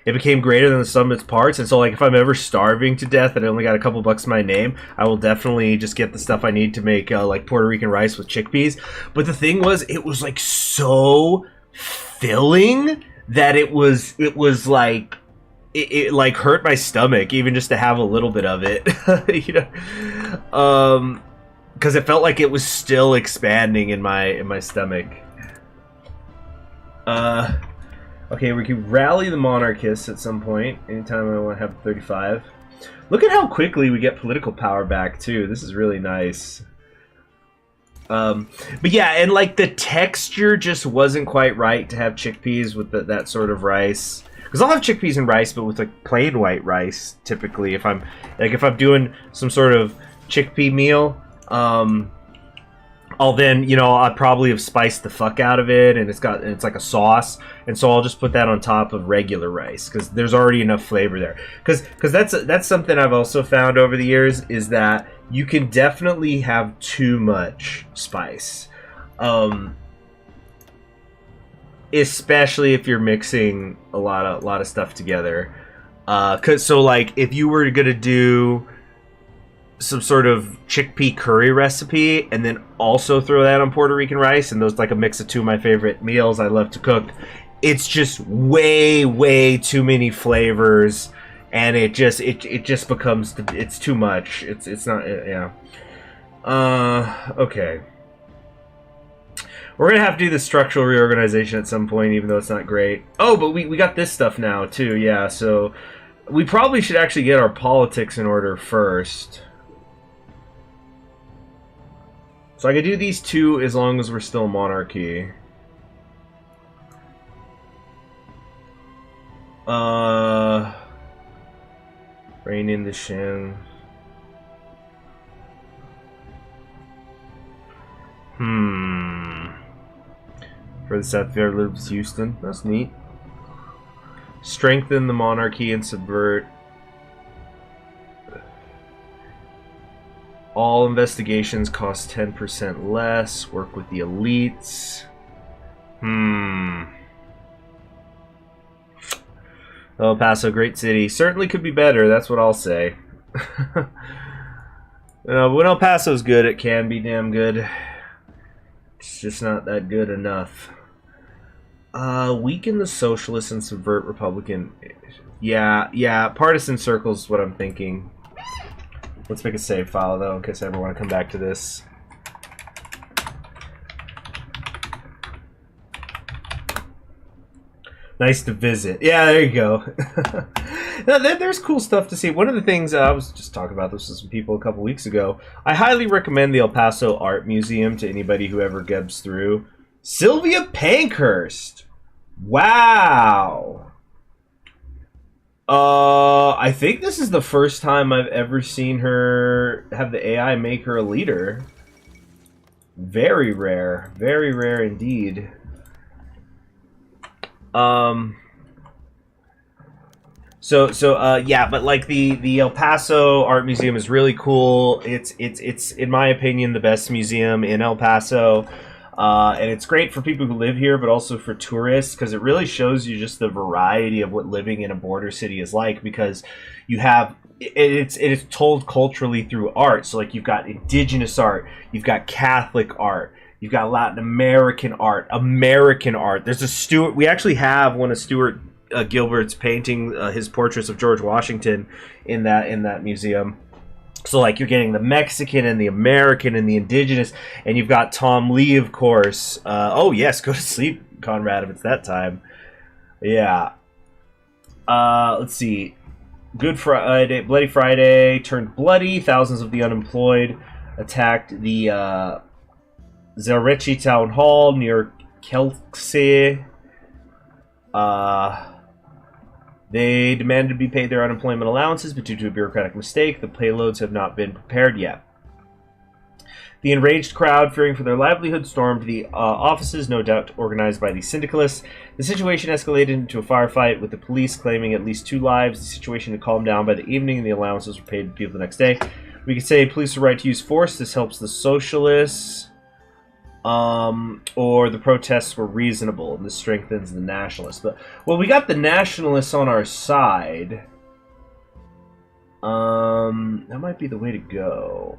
became greater than the sum of its parts. And so like if I'm ever starving to death and I only got a couple bucks to my name, I will definitely just get the stuff I need to make like Puerto Rican rice with chickpeas. But the thing was, it was like so filling that it was like it like hurt my stomach even just to have a little bit of it. You know, because it felt like it was still expanding in my stomach. Okay, we can rally the monarchists at some point. Anytime I want to have 35. Look at how quickly we get political power back too. This is really nice. But yeah, and like the texture just wasn't quite right to have chickpeas with that sort of rice. Because I'll have chickpeas and rice, but with like plain white rice typically. If I'm doing some sort of chickpea meal, I'll then, you know, I probably have spiced the fuck out of it, and it's like a sauce, and so I'll just put that on top of regular rice because there's already enough flavor there. Because that's something I've also found over the years, is that you can definitely have too much spice, especially if you're mixing a lot of stuff together. So like if you were gonna do some sort of chickpea curry recipe and then also throw that on Puerto Rican rice, and those like a mix of two of my favorite meals I love to cook, it's just way too many flavors, and it just becomes, it's too much. It's not, yeah. Okay, we're gonna have to do the structural reorganization at some point, even though it's not great. Oh, but we got this stuff now too. Yeah, so we probably should actually get our politics in order first. So I could do these two as long as we're still monarchy. Rein in the Shin. For the South lives Houston. That's neat. Strengthen the monarchy and subvert. All investigations cost 10% less. Work with the elites. El Paso, great city. Certainly could be better, that's what I'll say. When El Paso's good, it can be damn good. It's just not that good enough. Weaken the socialists and subvert Republican... Yeah, partisan circles is what I'm thinking. Let's make a save file, though, in case I ever want to come back to this. Nice to visit. Yeah, there you go. Now, there's cool stuff to see. One of the things, I was just talking about this with some people a couple weeks ago. I highly recommend the El Paso Art Museum to anybody who ever gets through. Sylvia Pankhurst. Wow. I think this is the first time I've ever seen her have the AI make her a leader. Very rare indeed. Yeah, but like the El Paso Art Museum is really cool. It's in my opinion the best museum in El Paso. And it's great for people who live here, but also for tourists, because it really shows you just the variety of what living in a border city is like, because you have it's told culturally through art. So like you've got indigenous art, you've got Catholic art, you've got Latin American art, American art. There's a Stuart. We actually have one of Stuart Gilbert's painting his portraits of George Washington in that museum. So like you're getting the Mexican and the American and the indigenous, and you've got Tom Lee, of course. Oh yes, go to sleep, Conrad, if it's that time. Yeah. Let's see. Good Friday, Bloody Friday turned bloody. Thousands of the unemployed attacked the Zarechi Town Hall near Kelce. They demanded to be paid their unemployment allowances, but due to a bureaucratic mistake, the payloads have not been prepared yet. The enraged crowd, fearing for their livelihood, stormed the offices, no doubt organized by the syndicalists. The situation escalated into a firefight, with the police claiming at least 2 lives. The situation had calmed down by the evening, and the allowances were paid to people the next day. We could say police are right to use force. This helps the socialists. Or the protests were reasonable, and this strengthens the nationalists. But, well, we got the nationalists on our side. That might be the way to go.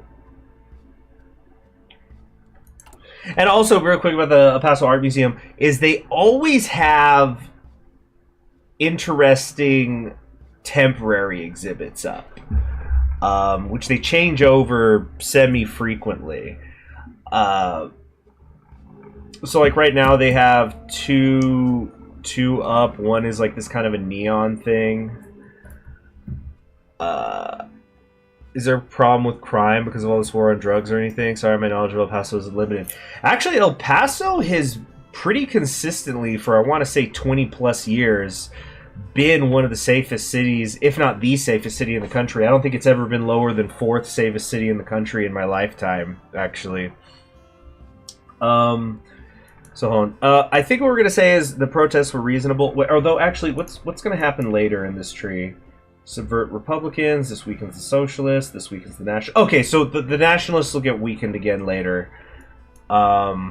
And also, real quick about the El Paso Art Museum, is they always have interesting temporary exhibits up, which they change over semi-frequently. So like right now they have two up. One is like this kind of a neon thing. Is there a problem with crime because of all this war on drugs or anything? Sorry, my knowledge of El Paso is limited. Actually, El Paso has pretty consistently, for I want to say 20 plus years, been one of the safest cities, if not the safest city in the country. I don't think it's ever been lower than 4th safest city in the country in my lifetime, actually. So hold on. I think what we're gonna say is the protests were reasonable. Although, actually, what's gonna happen later in this tree? Subvert Republicans. This weakens the socialists. This weakens the national. Okay, so the nationalists will get weakened again later. We're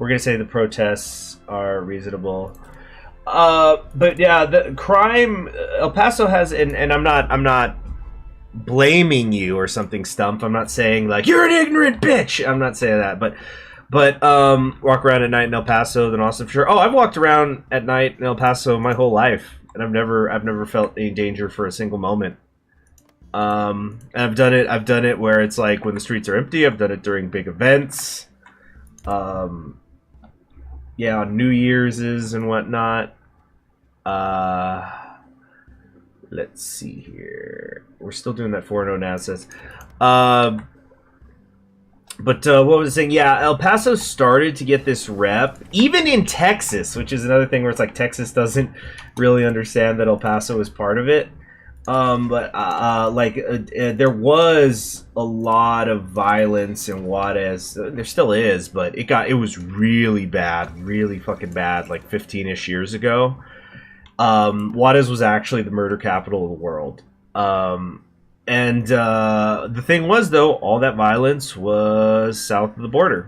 gonna say the protests are reasonable. But yeah, the crime. El Paso has, and I'm not blaming you or something, Stump. I'm not saying like you're an ignorant bitch. I'm not saying that, but walk around at night in El Paso, then also for sure. Oh, I've walked around at night in El Paso my whole life, and I've never felt any danger for a single moment. And I've done it where it's like when the streets are empty. I've done it during big events. Yeah, on New Year's and whatnot. Let's see here. We're still doing that 4-0 assets. But what was I saying? Yeah, El Paso started to get this rep, even in Texas, which is another thing where it's like Texas doesn't really understand that El Paso is part of it. There was a lot of violence in Juarez. There still is, but it was really bad, really fucking bad, like 15-ish years ago. Juarez was actually the murder capital of the world. And the thing was, though, all that violence was south of the border.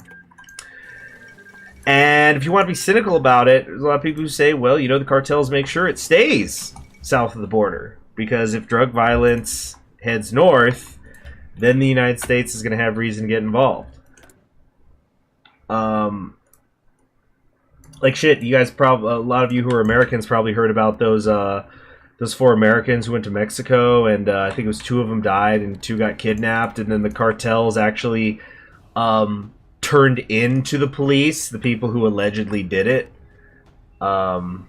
And if you want to be cynical about it, there's a lot of people who say, well, you know, the cartels make sure it stays south of the border. Because if drug violence heads north, then the United States is going to have reason to get involved. Like shit, you guys probably, a lot of you who are Americans probably heard about those 4 Americans who went to Mexico, and I think it was 2 of them died and 2 got kidnapped, and then the cartels actually turned into the police, the people who allegedly did it. And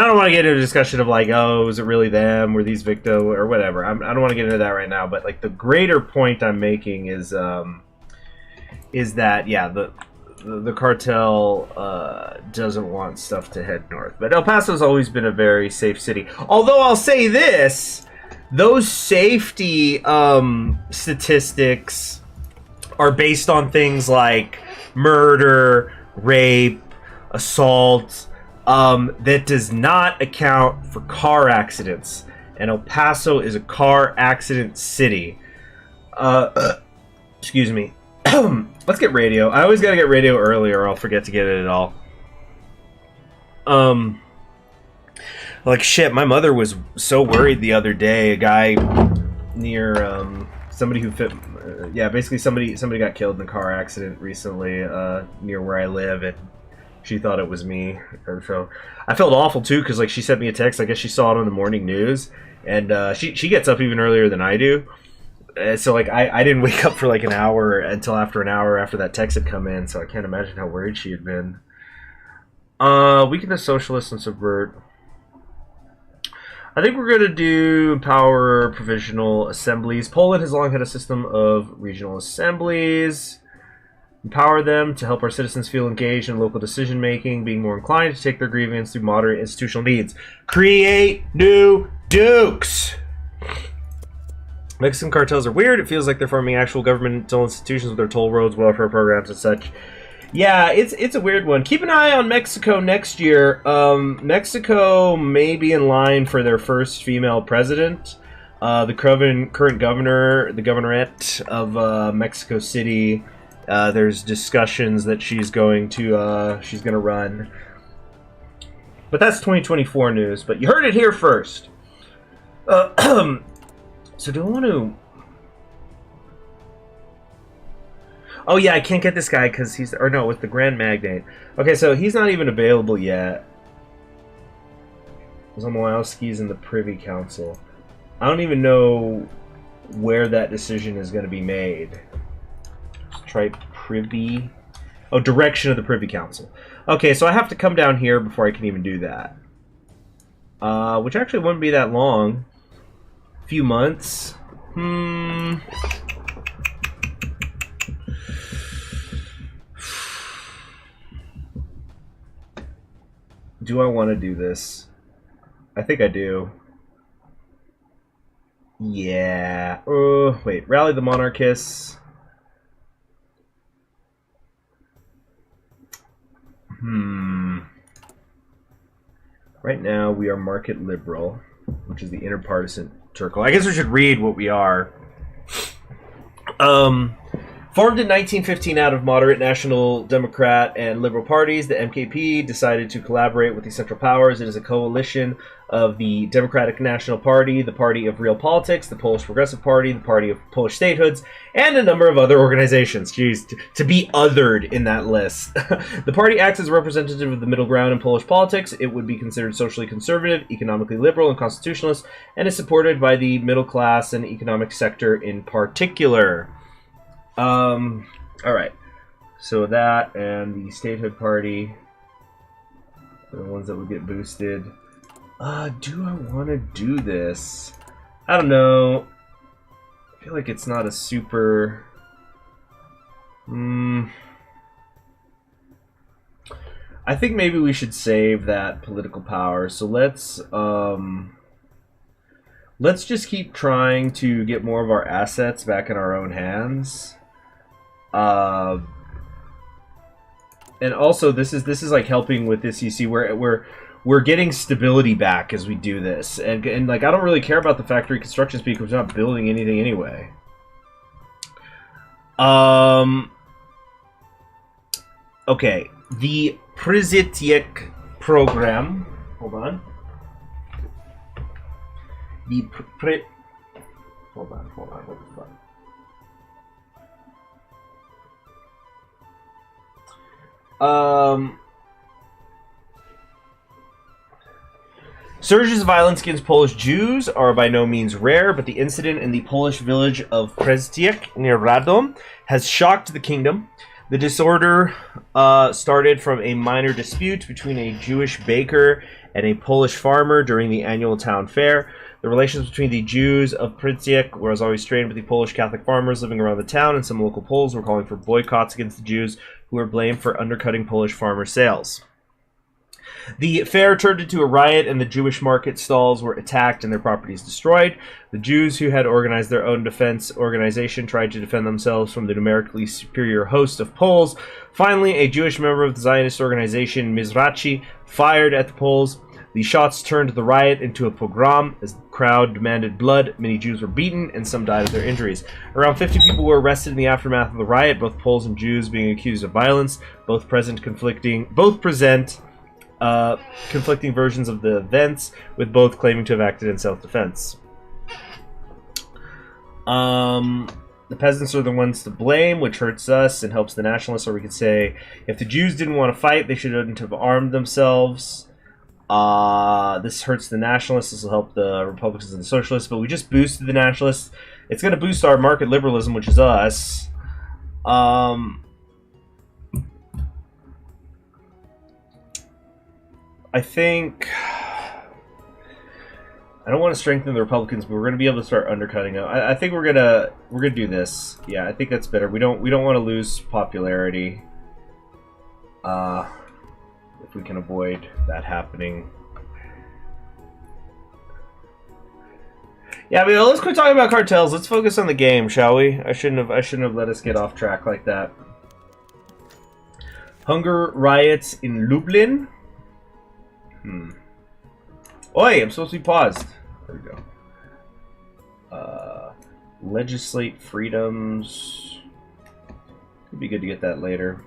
I don't want to get into a discussion of like, oh, was it really them? Were these victims or whatever? I don't want to get into that right now. But like the greater point I'm making is that yeah, the cartel doesn't want stuff to head north. But El Paso's always been a very safe city. Although I'll say this, those safety statistics are based on things like murder, rape, assault, that does not account for car accidents. And El Paso is a car accident city. Excuse me. Let's get radio. I always gotta get radio early or I'll forget to get it at all. Like shit, my mother was so worried the other day. A guy near somebody who fit basically somebody got killed in a car accident recently near where I live, and she thought it was me. Or so I felt awful too, because like she sent me a text. I guess she saw it on the morning news, and she gets up even earlier than I do. So like I didn't wake up for like an hour until after an hour after that text had come in, so I can't imagine how worried she had been. Weaken the socialists and subvert. I think we're going to do empower provisional assemblies. Poland has long had a system of regional assemblies. Empower them to help our citizens feel engaged in local decision making, being more inclined to take their grievance through moderate institutional needs. Create new dukes. Mexican cartels are weird. It feels like they're forming actual governmental institutions with their toll roads, welfare programs, and such. Yeah, it's a weird one. Keep an eye on Mexico next year. Mexico may be in line for their first female president. The current governor, the governorate of Mexico City, there's discussions that she's going to run. But that's 2024 news. But you heard it here first. So do I want to... Oh yeah, I can't get this guy because he's... Or no, with the Grand Magnate. Okay, so he's not even available yet. Zomowski's in the Privy Council. I don't even know where that decision is going to be made. Let's try Privy... Oh, direction of the Privy Council. Okay, so I have to come down here before I can even do that. Which actually wouldn't be that long. Few months. Do I want to do this? I think I do. Yeah. Wait. Rally the monarchists. Right now we are market liberal, which is the interpartisan circle. I guess we should read what we are. Formed in 1915 out of moderate National Democrat and Liberal parties, the MKP decided to collaborate with the Central Powers. It is a coalition of the Democratic National Party, the Party of Real Politics, the Polish Progressive Party, the Party of Polish Statehoods, and a number of other organizations. Jeez, to be othered in that list. The party acts as a representative of the middle ground in Polish politics. It would be considered socially conservative, economically liberal, and constitutionalist, and is supported by the middle class and economic sector in particular. Alright. So that and the Statehood Party are the ones that would get boosted. Do I want to do this? I don't know. I feel like it's not a super... I think maybe we should save that political power. So let's just keep trying to get more of our assets back in our own hands. And also, this is like helping with this. You see, we're we're getting stability back as we do this. And like, I don't really care about the factory construction speed because we're not building anything anyway. Okay, the Kaiseriech program. Hold on. Hold on, what the fuck? Surges of violence against Polish Jews are by no means rare, but the incident in the Polish village of Kaiseriech near Radom has shocked the kingdom. The disorder started from a minor dispute between a Jewish baker and a Polish farmer during the annual town fair. The relations between the Jews of Kaiseriech were as always strained with the Polish Catholic farmers living around the town, and some local Poles were calling for boycotts against the Jews, who were blamed for undercutting Polish farmer sales. The fair turned into a riot, and the Jewish market stalls were attacked and their properties destroyed. The Jews, who had organized their own defense organization, tried to defend themselves from the numerically superior host of Poles. Finally, a Jewish member of the Zionist organization, Mizrachi, fired at the Poles. The shots turned the riot into a pogrom. As the crowd demanded blood, many Jews were beaten, and some died of their injuries. Around 50 people were arrested in the aftermath of the riot, both Poles and Jews being accused of violence. Both present conflicting versions of the events, with both claiming to have acted in self-defense. The peasants are the ones to blame, which hurts us and helps the nationalists, or we could say, if the Jews didn't want to fight, they shouldn't have armed themselves. This hurts the nationalists, this will help the Republicans and the socialists, but we just boosted the nationalists. It's going to boost our market liberalism, which is us. I think I don't want to strengthen the Republicans, but we're going to be able to start undercutting them. I think we're gonna do this. Yeah, I think that's better. We don't want to lose popularity. If we can avoid that happening. Yeah, I mean, let's quit talking about cartels. Let's focus on the game, shall we? I shouldn't have let us get off track like that. Hunger riots in Lublin. Oi, I'm supposed to be paused. There we go. Legislate freedoms. Could be good to get that later.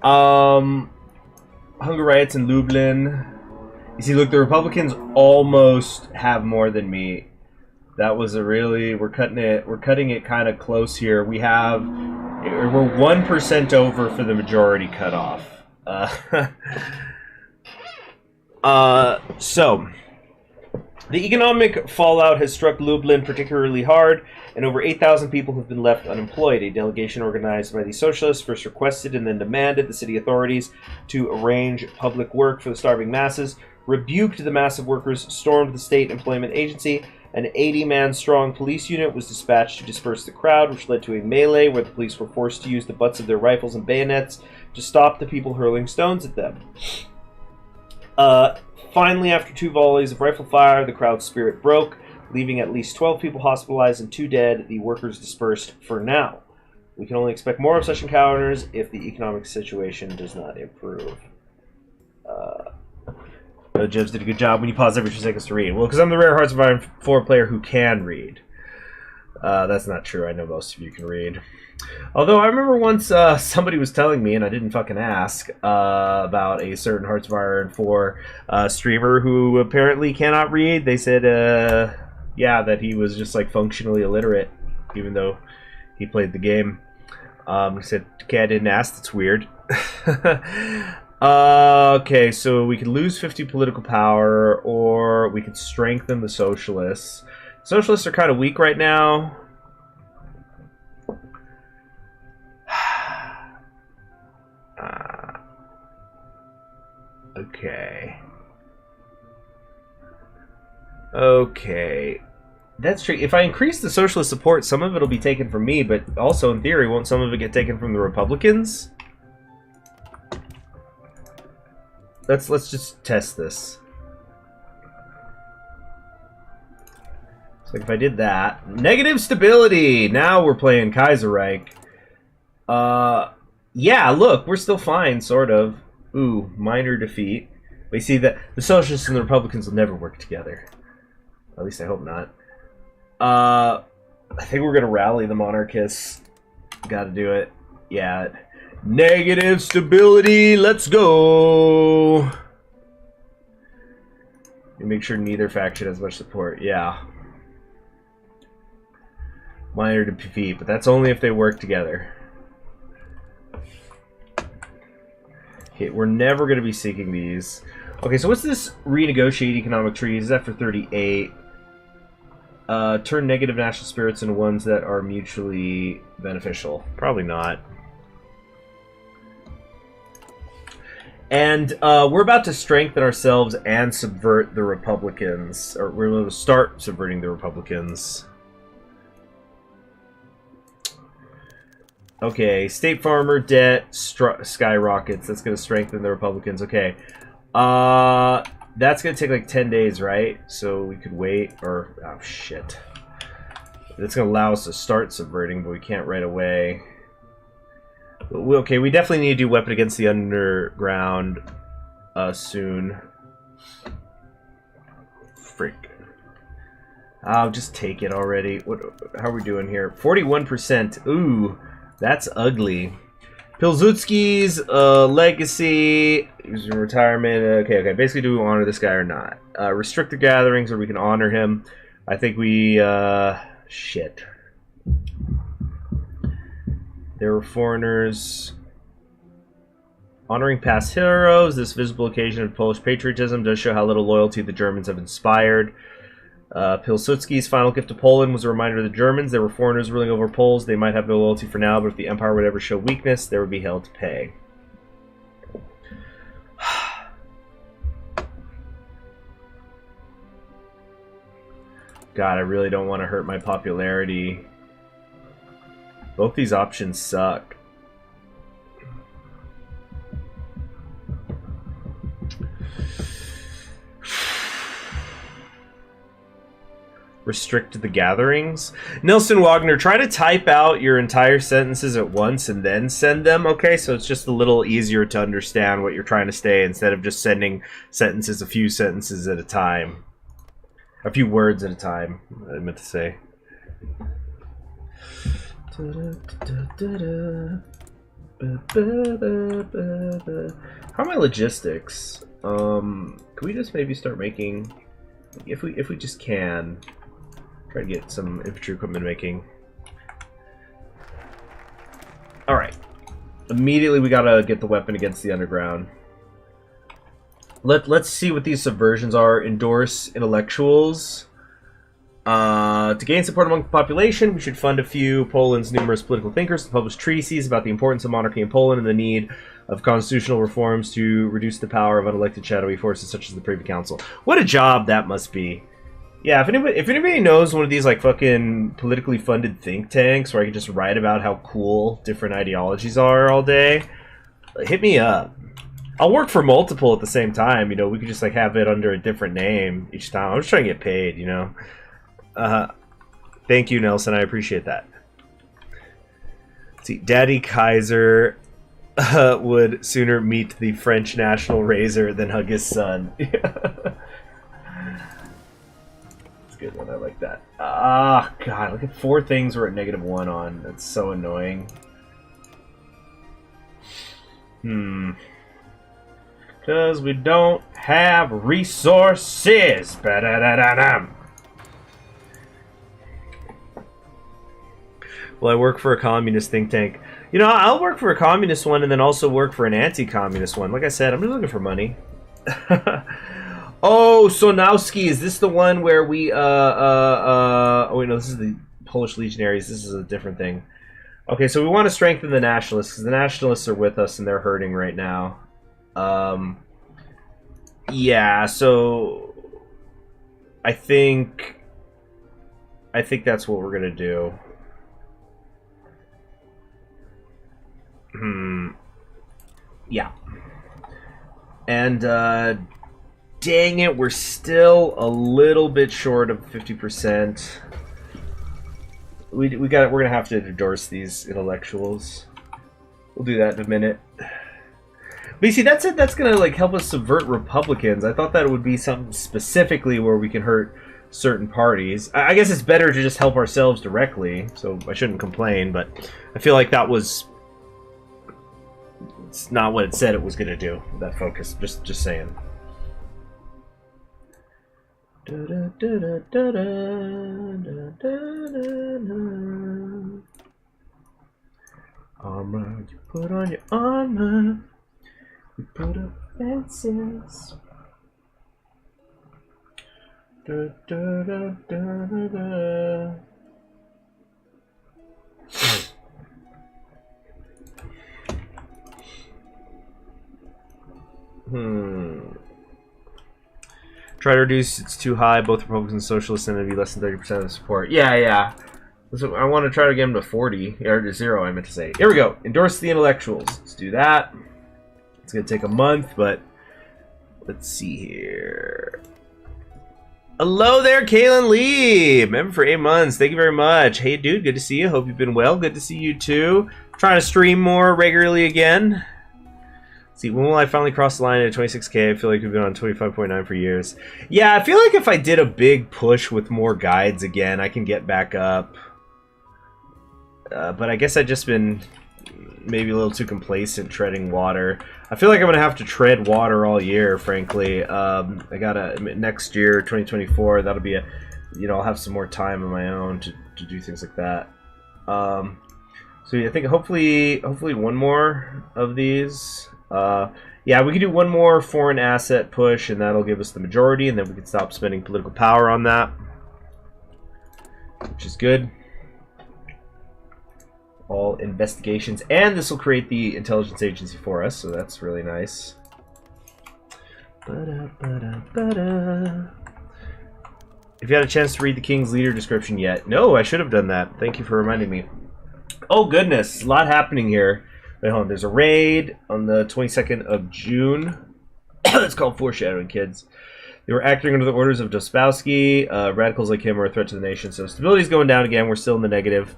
Hunger riots in Lublin. You see, look, the Republicans almost have more than me. That was a really, we're cutting it kind of close here. We're 1% over for the majority cutoff. So the economic fallout has struck Lublin particularly hard, and over 8,000 people have been left unemployed. A delegation organized by the socialists first requested and then demanded the city authorities to arrange public work for the starving masses, rebuked the mass of workers, stormed the state employment agency. An 80-man strong police unit was dispatched to disperse the crowd, which led to a melee where the police were forced to use the butts of their rifles and bayonets to stop the people hurling stones at them. Finally, after 2 volleys of rifle fire, the crowd's spirit broke, leaving at least 12 people hospitalized and 2 dead. The workers dispersed for now. We can only expect more of such encounters if the economic situation does not improve. Jebs did a good job when you pause every 2 seconds to read. Well, because I'm the rare Hearts of Iron 4 player who can read. That's not true. I know most of you can read. Although I remember once somebody was telling me, and I didn't fucking ask, about a certain Hearts of Iron 4 streamer who apparently cannot read. They said, yeah, that he was just like functionally illiterate, even though he played the game. He said, okay, I didn't ask. That's weird. Okay, so we could lose 50 political power, or we could strengthen the socialists. Socialists are kind of weak right now. Okay. Okay. That's true. If I increase the socialist support, some of it will be taken from me, but also in theory, won't some of it get taken from the Republicans? Let's just test this. So like if I did that, negative stability. Now we're playing Kaiseriech. Yeah, look, we're still fine, sort of. Ooh, minor defeat. We see that the Socialists and the Republicans will never work together. At least I hope not. I think we're gonna rally the monarchists. Gotta do it. Yeah. Negative stability, let's go! Make sure neither faction has much support. Yeah. Minor defeat, but that's only if they work together. Okay, we're never going to be seeking these. Okay, so what's this renegotiate economic treaties? Is that for 38? Turn negative national spirits into ones that are mutually beneficial. Probably not. And we're about to strengthen ourselves and subvert the Republicans. Or we're going to start subverting the Republicans. Okay, state farmer debt skyrockets. That's going to strengthen the Republicans. Okay. That's going to take like 10 days, right? So we could wait. Or, oh, shit. That's going to allow us to start subverting, but we can't right away. Okay, we definitely need to do weapon against the underground soon. Frick. I'll just take it already. How are we doing here? 41%. Ooh. That's ugly. Pilsudski's legacy. He's in retirement. Okay. Basically, do we honor this guy or not? Restrict the gatherings, or we can honor him. I think we. Shit. There were foreigners. Honoring past heroes. This visible occasion of Polish patriotism does show how little loyalty the Germans have inspired. Pilsudski's final gift to Poland was a reminder to the Germans there were foreigners ruling over Poles. They might have no loyalty for now, but if the empire would ever show weakness, they would be held to pay. God, I really don't want to hurt my popularity. Both these options suck. Restrict the gatherings. Nelson Wagner, try to type out your entire sentences at once and then send them, okay? So it's just a little easier to understand what you're trying to say instead of just sending sentences, a few sentences at a time. A few words at a time, I meant to say. How are my logistics? Can we just maybe start making, if we just can, try to get some infantry equipment making. Alright. Immediately we gotta get the weapon against the underground. Let's see what these subversions are. Endorse intellectuals. To gain support among the population, we should fund a few Poland's numerous political thinkers to publish treatises about the importance of monarchy in Poland and the need of constitutional reforms to reduce the power of unelected shadowy forces such as the Privy Council. What a job that must be. Yeah, if anybody knows one of these like fucking politically funded think tanks where I can just write about how cool different ideologies are all day, hit me up. I'll work for multiple at the same time, you know, we could just like have it under a different name each time. I'm just trying to get paid, you know. Thank you, Nelson, I appreciate that. Let's see, Daddy Kaiser would sooner meet the French national razor than hug his son. Good one, I like that. Ah, God, look at 4 things we're at -1 on. That's so annoying. Because we don't have resources. Ba-da-da-da-dum. Well, I work for a communist think tank. You know, I'll work for a communist one and then also work for an anti-communist one. Like I said, I'm just looking for money. Oh, Sonowski, is this the one where we, oh wait, no, this is the Polish Legionaries. This is a different thing. Okay, so we want to strengthen the Nationalists, because the Nationalists are with us and they're hurting right now. Yeah, so I think that's what we're going to do. Yeah. And, dang it, we're still a little bit short of 50%. We're gonna have to endorse these intellectuals. We'll do that in a minute. But you see, that's it. That's gonna like help us subvert Republicans. I thought that it would be something specifically where we can hurt certain parties. I guess it's better to just help ourselves directly, so I shouldn't complain. But I feel like that was it's not what it said it was gonna do. That focus. Just saying. Armor, you put on your armor. You put up fences. Da, da, da, da, da, da. Try to reduce, it's too high. Both Republicans and Socialists tend to be less than 30% of the support. Yeah. So I want to try to get them to 40, or to 0, I meant to say. Here we go. Endorse the intellectuals. Let's do that. It's going to take a month, but let's see here. Hello there, Kaylin Lee. Member for 8 months. Thank you very much. Hey, dude. Good to see you. Hope you've been well. Good to see you, too. Trying to stream more regularly again. See, when will I finally cross the line at 26K? I feel like we've been on 25.9 for years. Yeah, I feel like if I did a big push with more guides again, I can get back up. But I guess I've just been maybe a little too complacent treading water. I feel like I'm going to have to tread water all year, frankly. I got to, next year, 2024, that'll be a, I'll have some more time on my own to do things like that. So yeah, I think hopefully one more of these. Yeah, we can do one more foreign asset push, and that'll give us the majority, and then we can stop spending political power on that, which is good. All investigations, and this will create the intelligence agency for us, so that's really nice. If you had a chance to read the King's leader description yet? No, I should have done that. Thank you for reminding me. Oh goodness, a lot happening here. Wait, hold on. There's a raid on the 22nd of June. It's called Foreshadowing, kids. They were acting under the orders of Dostoevsky. Radicals like him are a threat to the nation. So stability's going down again. We're still in the negative.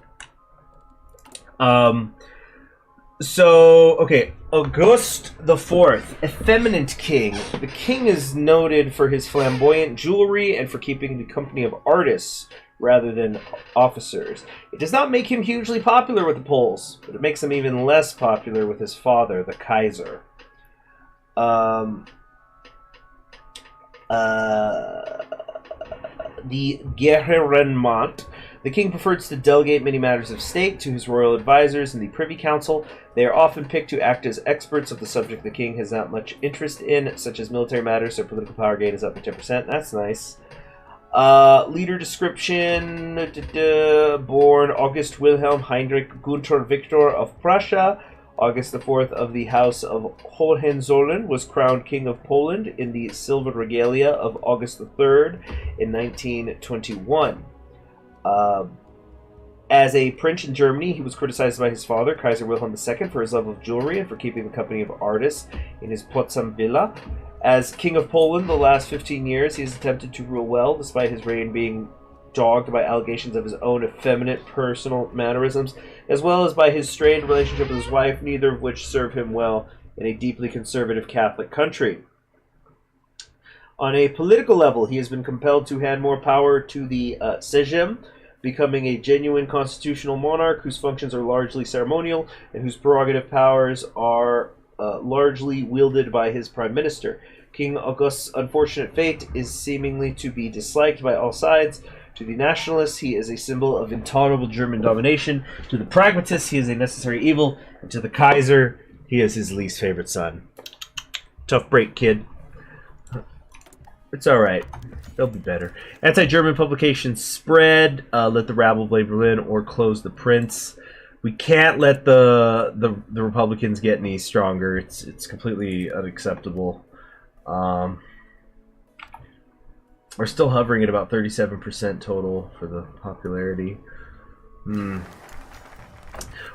Okay, August the 4th, effeminate king. The king is noted for his flamboyant jewelry and for keeping the company of artists rather than officers. It does not make him hugely popular with the Poles, but it makes him even less popular with his father, the Kaiser. The Gouvernement. The king prefers to delegate many matters of state to his royal advisors in the Privy Council. They are often picked to act as experts of the subject the king has not much interest in, such as military matters, so political power gain is up to 10%. That's nice. Leader description, born August Wilhelm Heinrich Gunther Victor of Prussia. August the 4th of the House of Hohenzollern, was crowned King of Poland in the silver regalia of August the 3rd in 1921. As a prince in Germany, he was criticized by his father, Kaiser Wilhelm II, for his love of jewelry and for keeping the company of artists in his Potsdam villa. As King of Poland the last 15 years, he has attempted to rule well, despite his reign being dogged by allegations of his own effeminate personal mannerisms, as well as by his strained relationship with his wife, neither of which serve him well in a deeply conservative Catholic country. On a political level, he has been compelled to hand more power to the Sejm, becoming a genuine constitutional monarch whose functions are largely ceremonial and whose prerogative powers are largely wielded by his prime minister. King August's unfortunate fate is seemingly to be disliked by all sides. To the nationalists, he is a symbol of intolerable German domination. To the pragmatists, he is a necessary evil. And to the Kaiser, he is his least favorite son. Tough break, kid. It's alright. They'll be better. Anti-German publications spread. Let the rabble blame Berlin or close the prince. We can't let the Republicans get any stronger. It's completely unacceptable. We're still hovering at about 37% total for the popularity.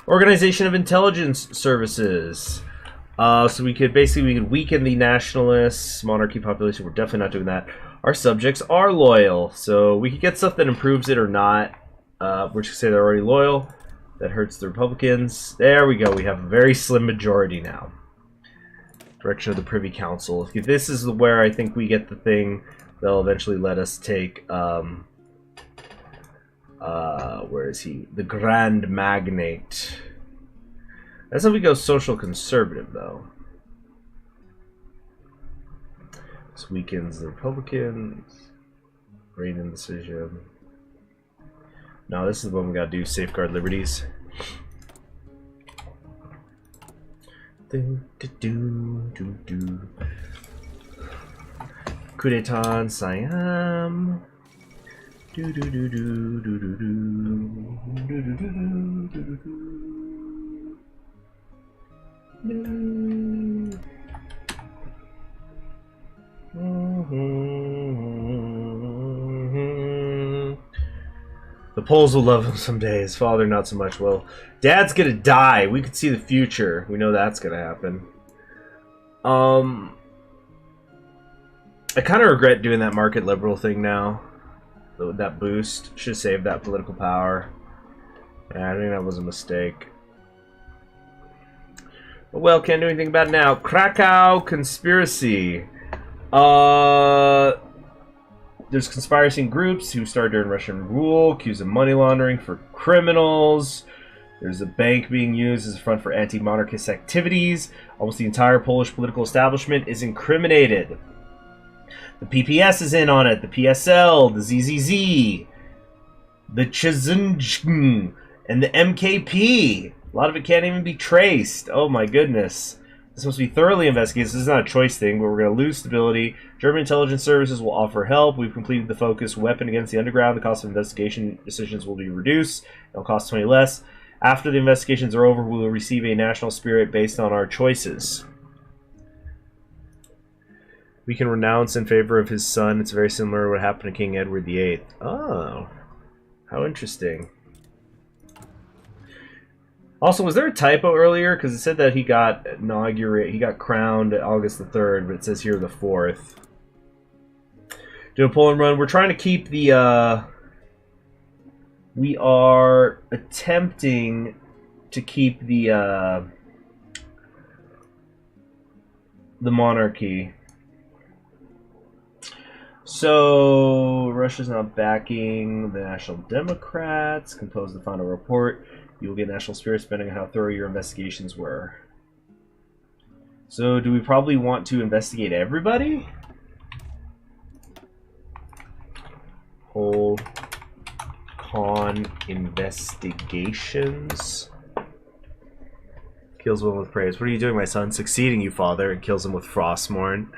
Organization of Intelligence Services. So we could weaken the nationalists, monarchy population. We're definitely not doing that. Our subjects are loyal, so we could get stuff that improves it or not. We're just gonna say they're already loyal. That hurts the Republicans. There we go. We have a very slim majority now. Direction of the Privy Council. This is where I think we get the thing they'll eventually let us take. Where is he? The Grand Magnate. That's how we go social conservative, though. This weakens the Republicans. Great indecision. No, this is the one we gotta do. Safeguard liberties. Coup d'etat in Siam. The Poles will love him someday. His father, not so much. Well, Dad's gonna die. We could see the future. We know that's gonna happen. I kind of regret doing that market liberal thing now. That boost. Should have saved that political power. Yeah, I think that was a mistake. But well, can't do anything about it now. Krakow conspiracy. There's conspiracy groups who started during Russian rule, accused of money laundering for criminals. There's a bank being used as a front for anti-monarchist activities. Almost the entire Polish political establishment is incriminated. The PPS is in on it, the PSL, the ZZZ, the Chizunjn, and the MKP. A lot of it can't even be traced. Oh my goodness. This must be thoroughly investigated. This is not a choice thing, but we're going to lose stability. German intelligence services will offer help. We've completed the focus weapon against the underground. The cost of investigation decisions will be reduced. It'll cost 20 less. After the investigations are over, we will receive a national spirit based on our choices. We can renounce in favor of his son. It's very similar to what happened to King Edward VIII. Oh, how interesting. Also, was there a typo earlier? Because it said that he got crowned August the 3rd, but it says here the 4th. Do a pull and run. We're trying to keep the, we are attempting to keep the monarchy. So, Russia's not backing the National Democrats. Compose the final report. You will get national spirit depending on how thorough your investigations were. So, do we probably want to investigate everybody? Hold con investigations. Kills one with praise. What are you doing, my son? Succeeding you, father, and kills him with Frostmourne.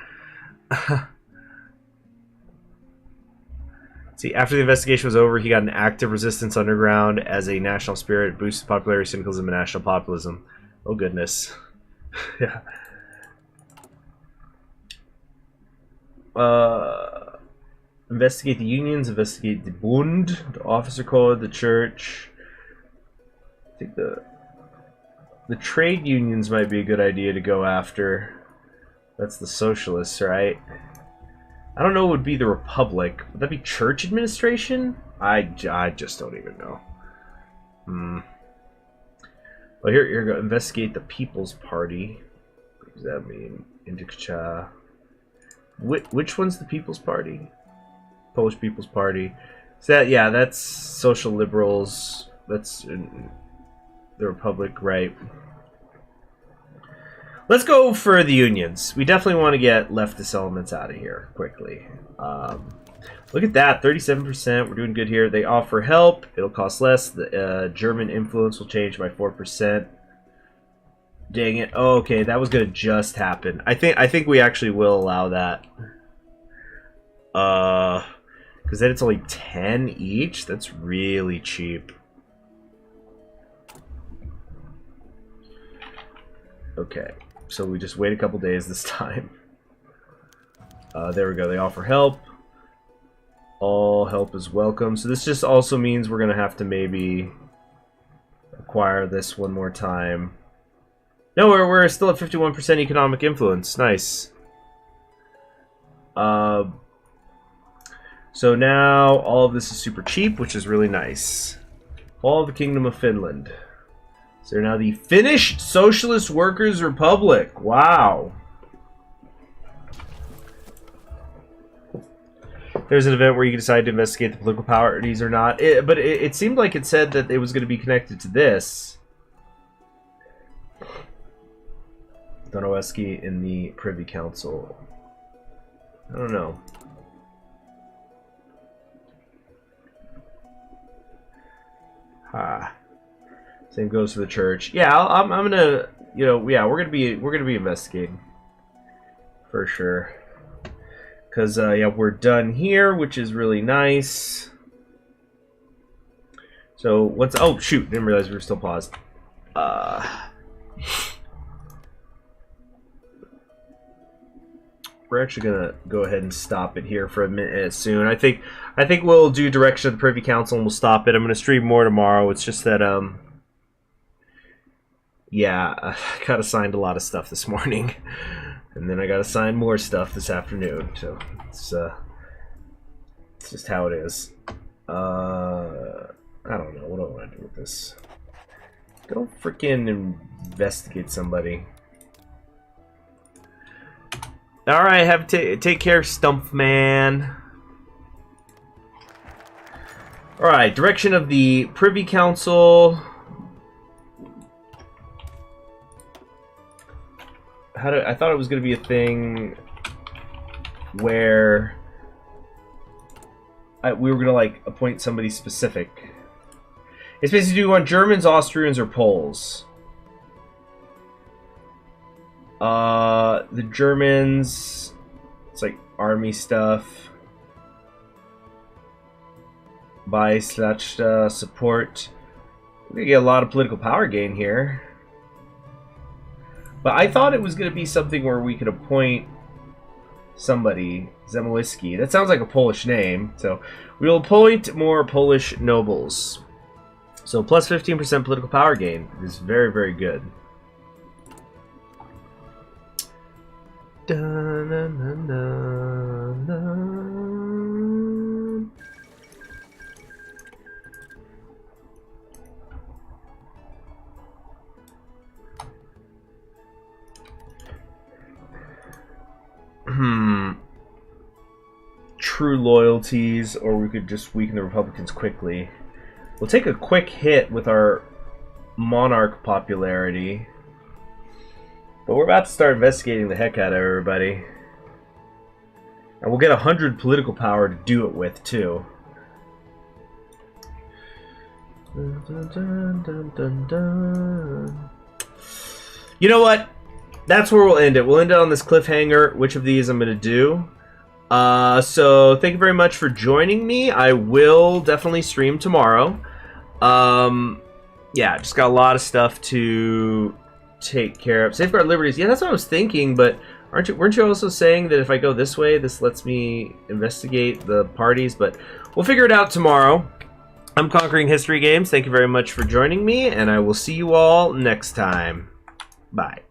See, after the investigation was over, he got an active resistance underground as a national spirit, boosted popularity, syndicalism, and national populism. Oh, goodness. Yeah. Investigate the unions, investigate the Bund, the officer code, the church. I think the trade unions might be a good idea to go after. That's the socialists, right? I don't know what would be the Republic. Would that be church administration? I just don't even know. Well, here go. Investigate the People's Party. What does that mean? Indiccha. Which one's the People's Party? Polish People's Party. So that, yeah, that's social liberals. That's the Republic, right? Let's go for the unions. We definitely want to get leftist elements out of here quickly. Look at that, 37%. We're doing good here. They offer help. It'll cost less. The German influence will change by 4%. Dang it. Oh, okay, that was gonna just happen. I think we actually will allow that. Because then it's only 10 each. That's really cheap. Okay. So we just wait a couple days this time. There we go. They offer help. All help is welcome. So this just also means we're going to have to maybe acquire this one more time. No, we're still at 51% economic influence. Nice. So now all of this is super cheap, which is really nice. All of the Kingdom of Finland. So they're now the Finnish Socialist Workers' Republic. Wow. There's an event where you can decide to investigate the political parties or not. But it seemed like it said that it was going to be connected to this. Donoweski in the Privy Council. I don't know. Same goes for the church. Yeah, I'm gonna, you know, yeah, we're gonna be investigating for sure. Cause yeah, we're done here, which is really nice. So what's? Oh shoot! Didn't realize we were still paused. We're actually gonna go ahead and stop it here for a minute soon. I think we'll do direction of the Privy Council and we'll stop it. I'm gonna stream more tomorrow. It's just that yeah, I got assigned a lot of stuff this morning, and then I got assigned more stuff this afternoon. So it's just how it is. I don't know. What do I want to do with this? Go freaking investigate somebody. All right, have take care, Stump Man. All right, direction of the Privy Council. I thought it was going to be a thing where we were going to like appoint somebody specific. It's basically, do you want Germans, Austrians, or Poles? The Germans, it's like army stuff. Buy slash support. We're gonna get a lot of political power gain here. But I thought it was gonna be something where we could appoint somebody, Zemoliski. That sounds like a Polish name. So we will appoint more Polish nobles. So plus 15% political power gain is very, very good. Dun, dun, dun, dun, dun. True loyalties, or we could just weaken the Republicans quickly. We'll take a quick hit with our monarch popularity. But we're about to start investigating the heck out of everybody. And we'll get 100 political power to do it with, too. Dun, dun, dun, dun, dun, dun. You know what? That's where we'll end it. We'll end it on this cliffhanger. Which of these I'm going to do. So thank you very much for joining me. I will definitely stream tomorrow. Yeah, just got a lot of stuff to take care of. Safeguard liberties. Yeah, that's what I was thinking, but weren't you also saying that if I go this way, this lets me investigate the parties? But we'll figure it out tomorrow. I'm Conquering History Games. Thank you very much for joining me, and I will see you all next time. Bye.